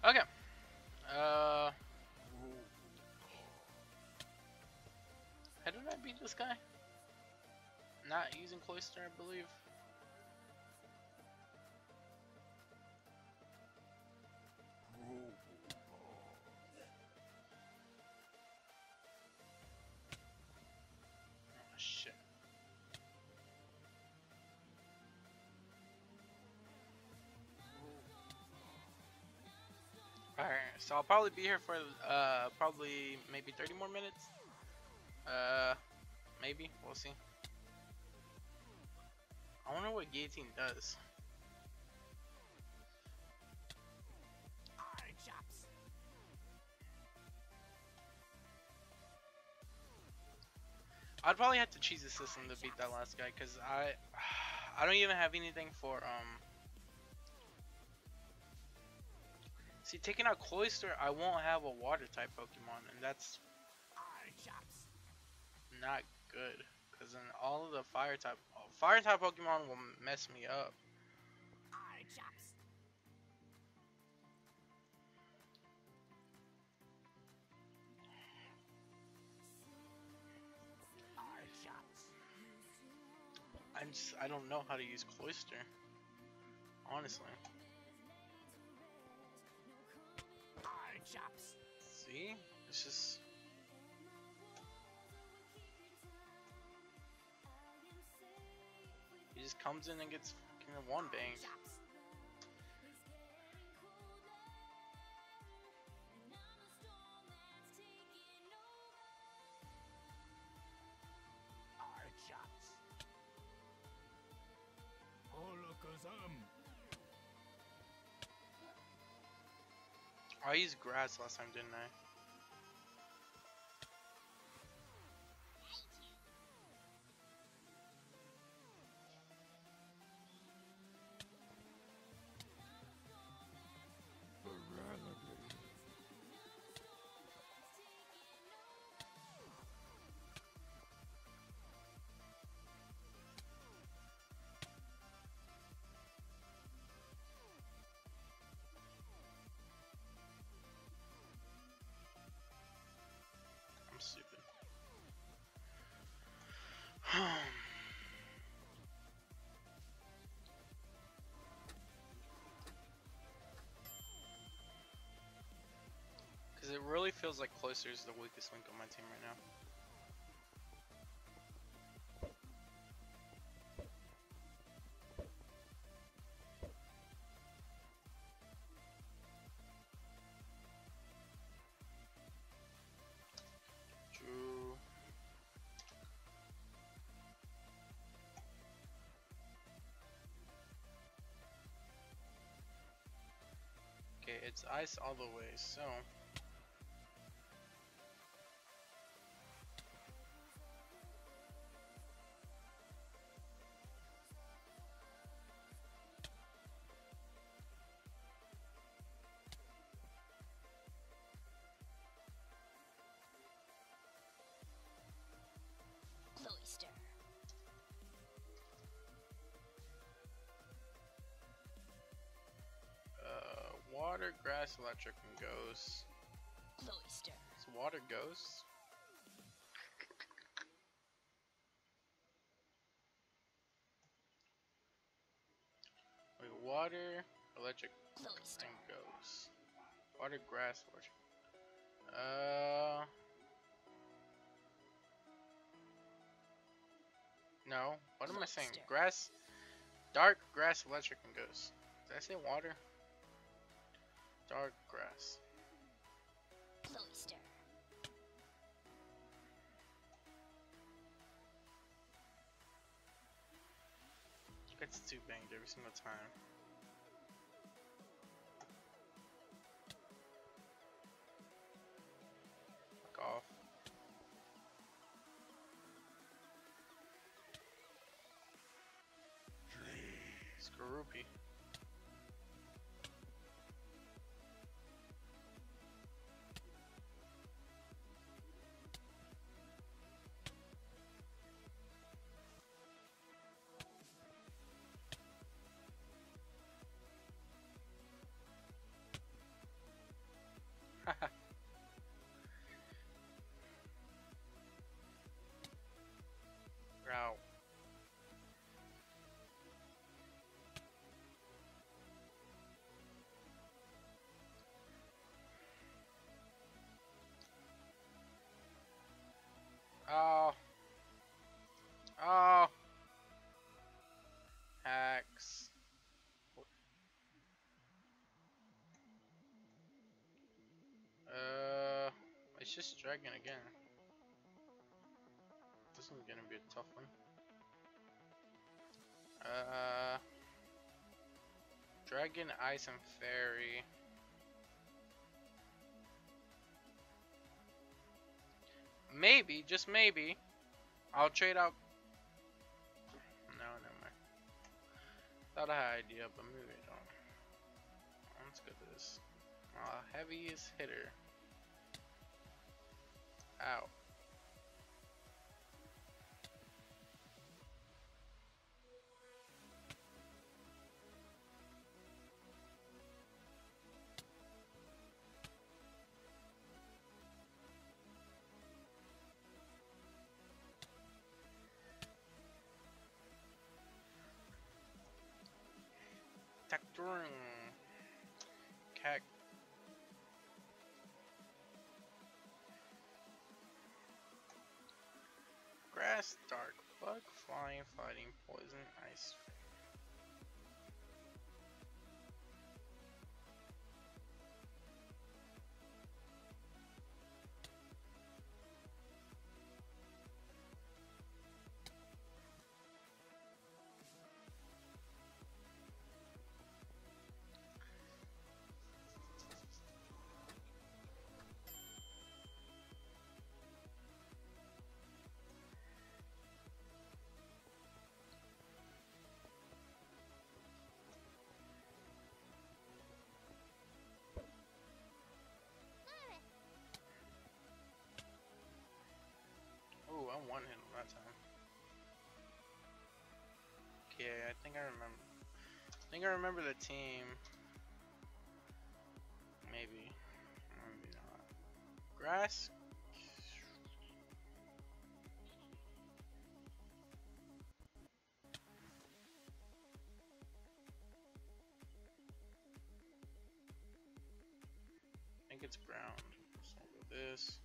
[SPEAKER 1] Okay. How did I beat this guy? Not using Cloyster, I believe. Oh shit. Alright, so I'll probably be here for probably maybe 30 more minutes. Maybe, we'll see. I wonder what Guillotine does. I'd probably have to cheese the system to beat that last guy, cause I don't even have anything for See, taking out Cloyster, I won't have a water type Pokemon, and that's not good. Cause then all of the fire type Pokemon will mess me up. I don't know how to use Cloyster, honestly. See, it's just. He just comes in and gets fucking one bang. I used grass last time, didn't I? I'm stupid. Because it really feels like Cloyster is the weakest link on my team right now. True. It's ice all the way, so
[SPEAKER 3] Cloister.
[SPEAKER 1] water, grass, electric, and ghost.
[SPEAKER 3] Cloister.
[SPEAKER 1] It's water ghost. Wait, water, electric,
[SPEAKER 3] Cloister.
[SPEAKER 1] and ghost. Water, grass, electric. No. What am I saying?
[SPEAKER 3] Cloister.
[SPEAKER 1] Grass, dark, grass, electric, and ghost. Did I say water? Dark grass.
[SPEAKER 3] Cloister.
[SPEAKER 1] Gets too banged every single time. Fuck off. Skorupi. Route. Oh. Oh. Hacks. It's just dragon again. This one's gonna be a tough one. Dragon, ice, and fairy. Maybe, just maybe, I'll trade out. No, never mind. Thought I had an idea, but maybe I don't. Let's go to this. Heaviest hitter. Ow. Tacturing. Cat. Grass, dark, bug, flying, fighting, poison, ice. Ooh, I one hit him that time. Okay, I think I remember. I think I remember the team. Maybe. Maybe not. Grass. I think it's ground. So I'll go this.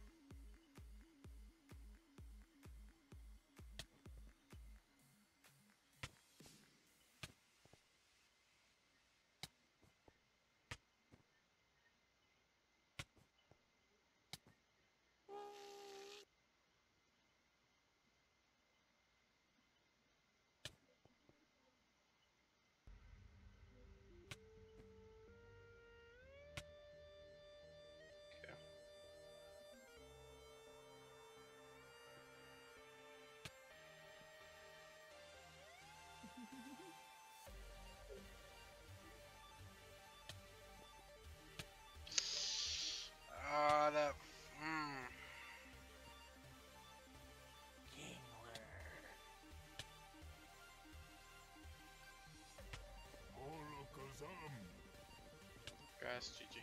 [SPEAKER 1] Grass, GG.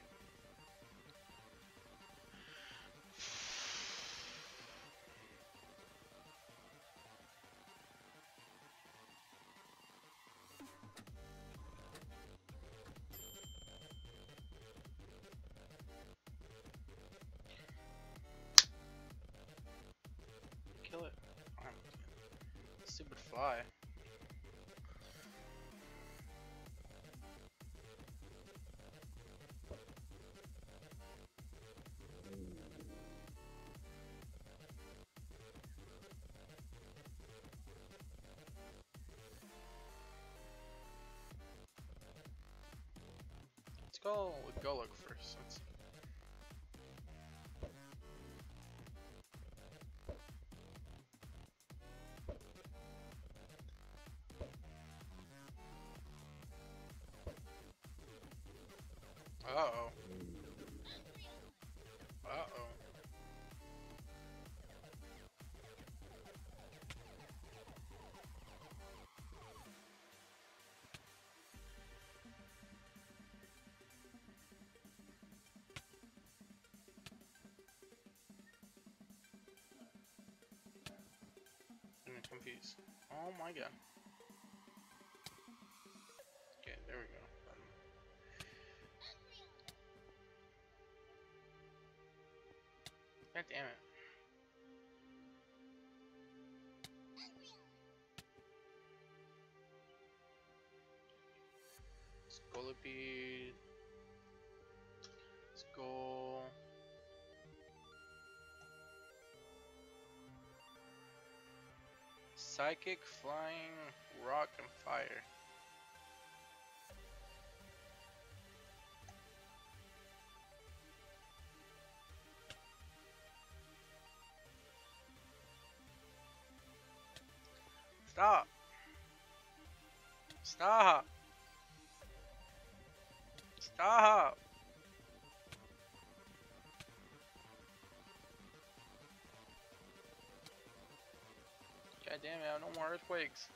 [SPEAKER 1] Kill it. Stupid fly. Let's go with Golok first. Let's see. Uh-oh. Uh-oh. I'm confused. Oh my god. Okay, there we go. God damn it. Scolipede. Let's go. Psychic, flying, rock, and fire. Stop! Stop! Stop! God damn it, I have no more earthquakes.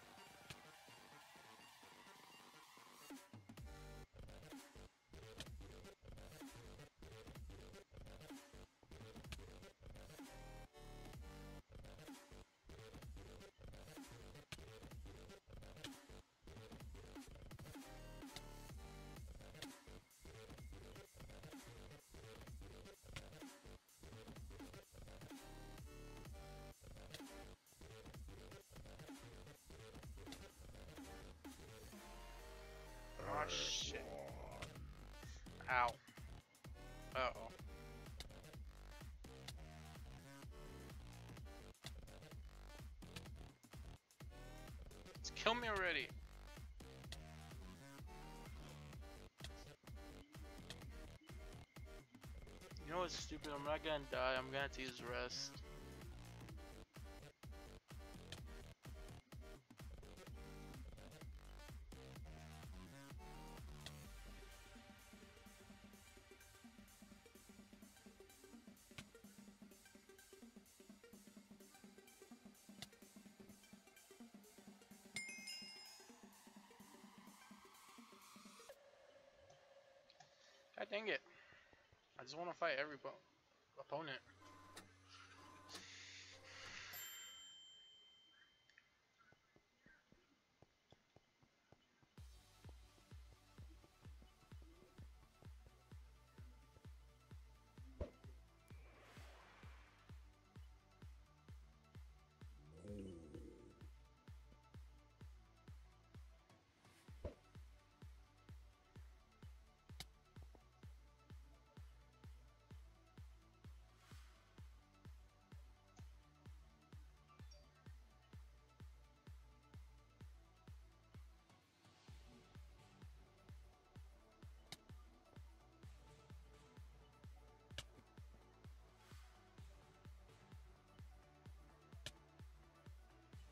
[SPEAKER 1] Oh shit. Ow. Uh-oh. Just kill me already. You know what's stupid? I'm not gonna die. I'm gonna have to use rest. God dang it. I just want to fight every opponent.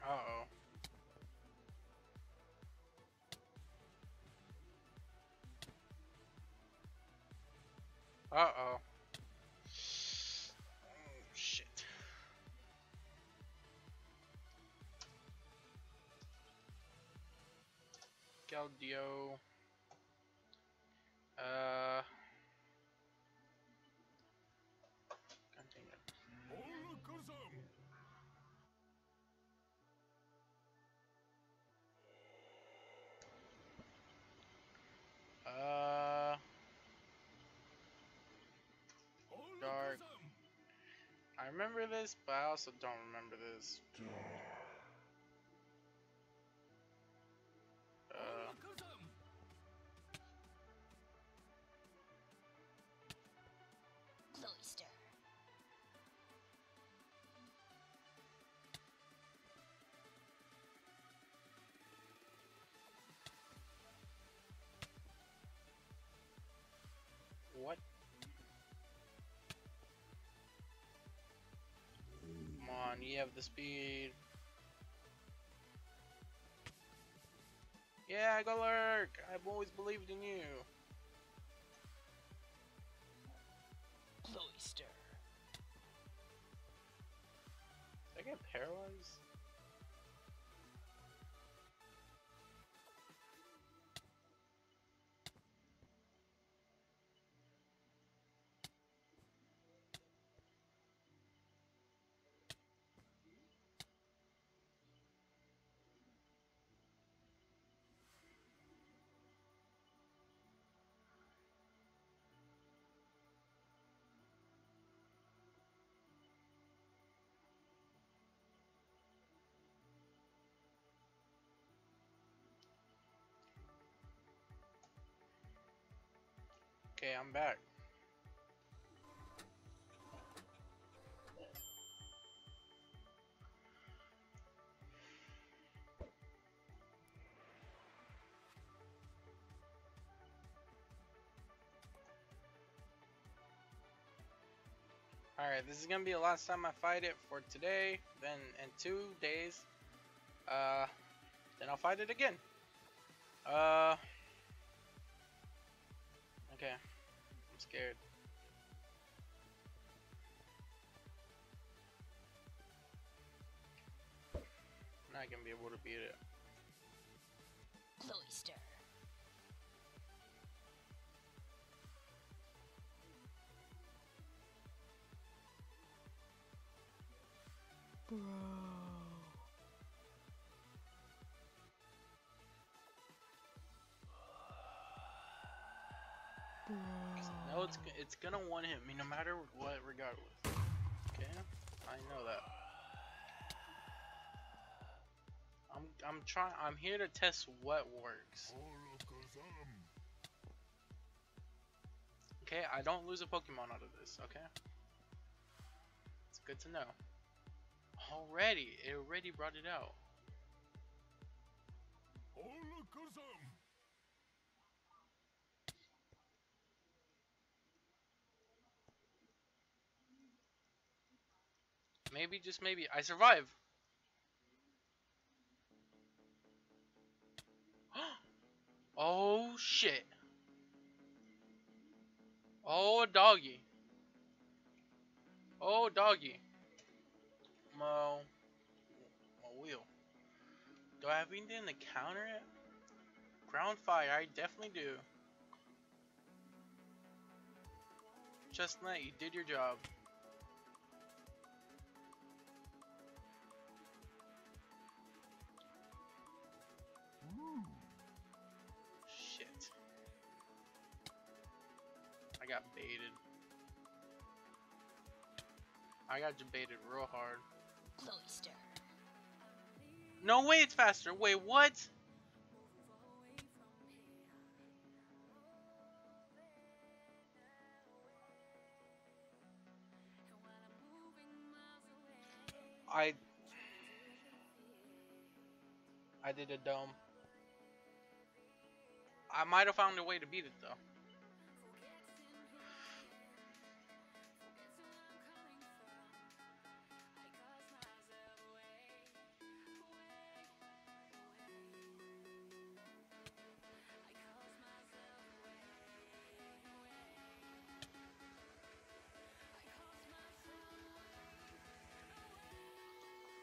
[SPEAKER 1] Uh-oh. Uh-oh. Oh, shit. Gaudio. I remember this, but I also don't remember this.
[SPEAKER 3] Cloister.
[SPEAKER 1] What? Come on, you have the speed. Yeah, go lurk! I've always believed in you.
[SPEAKER 3] Cloister.
[SPEAKER 1] Did I get paralyzed? Okay, I'm back. Alright, this is gonna be the last time I fight it for today. Then in 2 days, then I'll fight it again. Okay, I'm scared. I'm not gonna be able to beat it.
[SPEAKER 3] Cloister. Bro.
[SPEAKER 1] No, it's gonna one hit me no matter what, regardless. Okay, I know that. I'm here to test what works. Okay, I don't lose a Pokemon out of this. Okay, it's good to know. It already brought it out. Maybe, just maybe, I survive. Oh shit. Oh doggy. Oh doggy. My wheel. Do I have anything to counter it? Ground fire, I definitely do. Chestnut, you did your job. Shit. I got baited. I got baited real hard.
[SPEAKER 3] Cloister.
[SPEAKER 1] No way it's faster. Wait, what? I did a dome. I might have found a way to beat it though.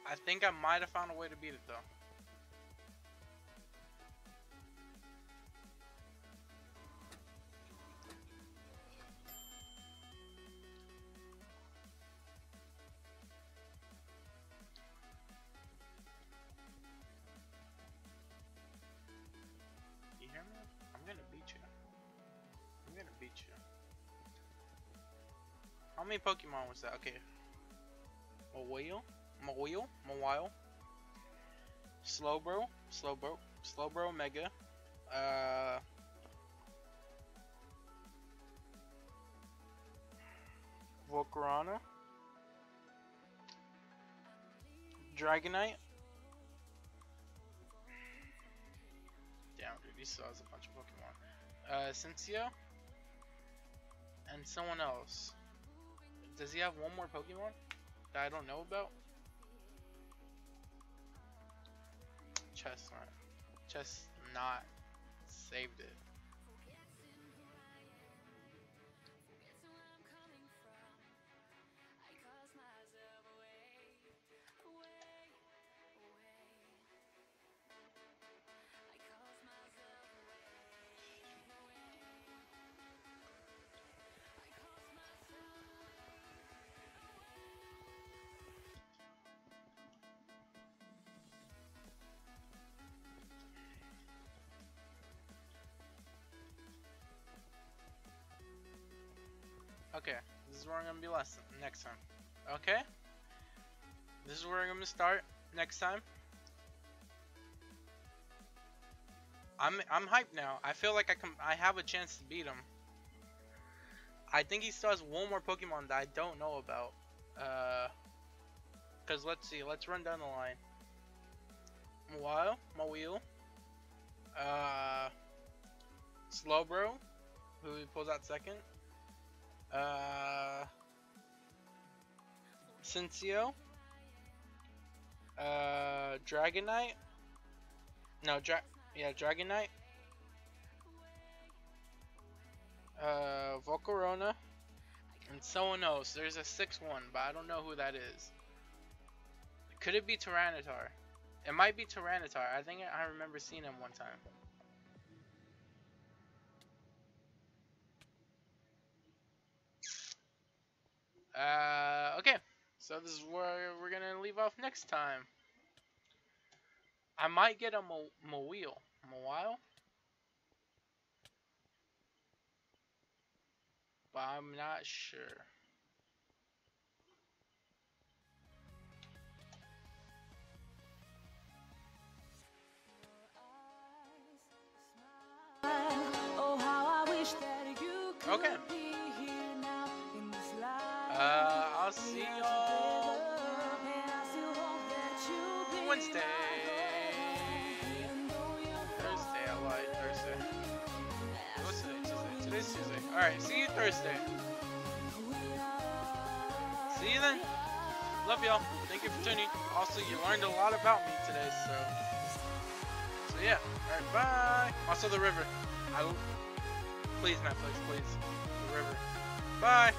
[SPEAKER 1] I think I might have found a way to beat it though. You hear me? I'm gonna beat you. I'm gonna beat you. How many Pokemon was that? Okay. Mawile, Slowbro Mega, Volcarona, Dragonite. Damn, dude, he still has a bunch of Pokemon. Cincio, and someone else. Does he have one more Pokemon that I don't know about? Chestnut saved it. Okay, this is where I'm gonna be next time. Okay, this is where I'm gonna start next time. I'm hyped now. I feel like I have a chance to beat him. I think he still has one more Pokemon that I don't know about. Cause let's see, let's run down the line. Mawile, Slowbro, who he pulls out second. Cincio, Dragonite. No, Dragonite. Volcarona, and someone else. There's a 6-1, but I don't know who that is. Could it be Tyranitar? It might be Tyranitar. I think I remember seeing him one time. Okay. So this is where we're gonna leave off next time. I might get a Mawile. But I'm not sure.
[SPEAKER 2] Oh, how I wish that you could
[SPEAKER 1] Okay.
[SPEAKER 2] be here now in this life.
[SPEAKER 1] I'll see y'all
[SPEAKER 2] And I still hope that you'll be
[SPEAKER 1] Wednesday.
[SPEAKER 2] even though you're
[SPEAKER 1] Thursday, I lied. Thursday. What's today? Tuesday. Today's Tuesday. Alright, see you Thursday. See you then. Love y'all. Thank you for tuning. Also, you learned a lot about me today, so yeah. Alright, bye. Also, the river. Please, Netflix, please. The river. Bye.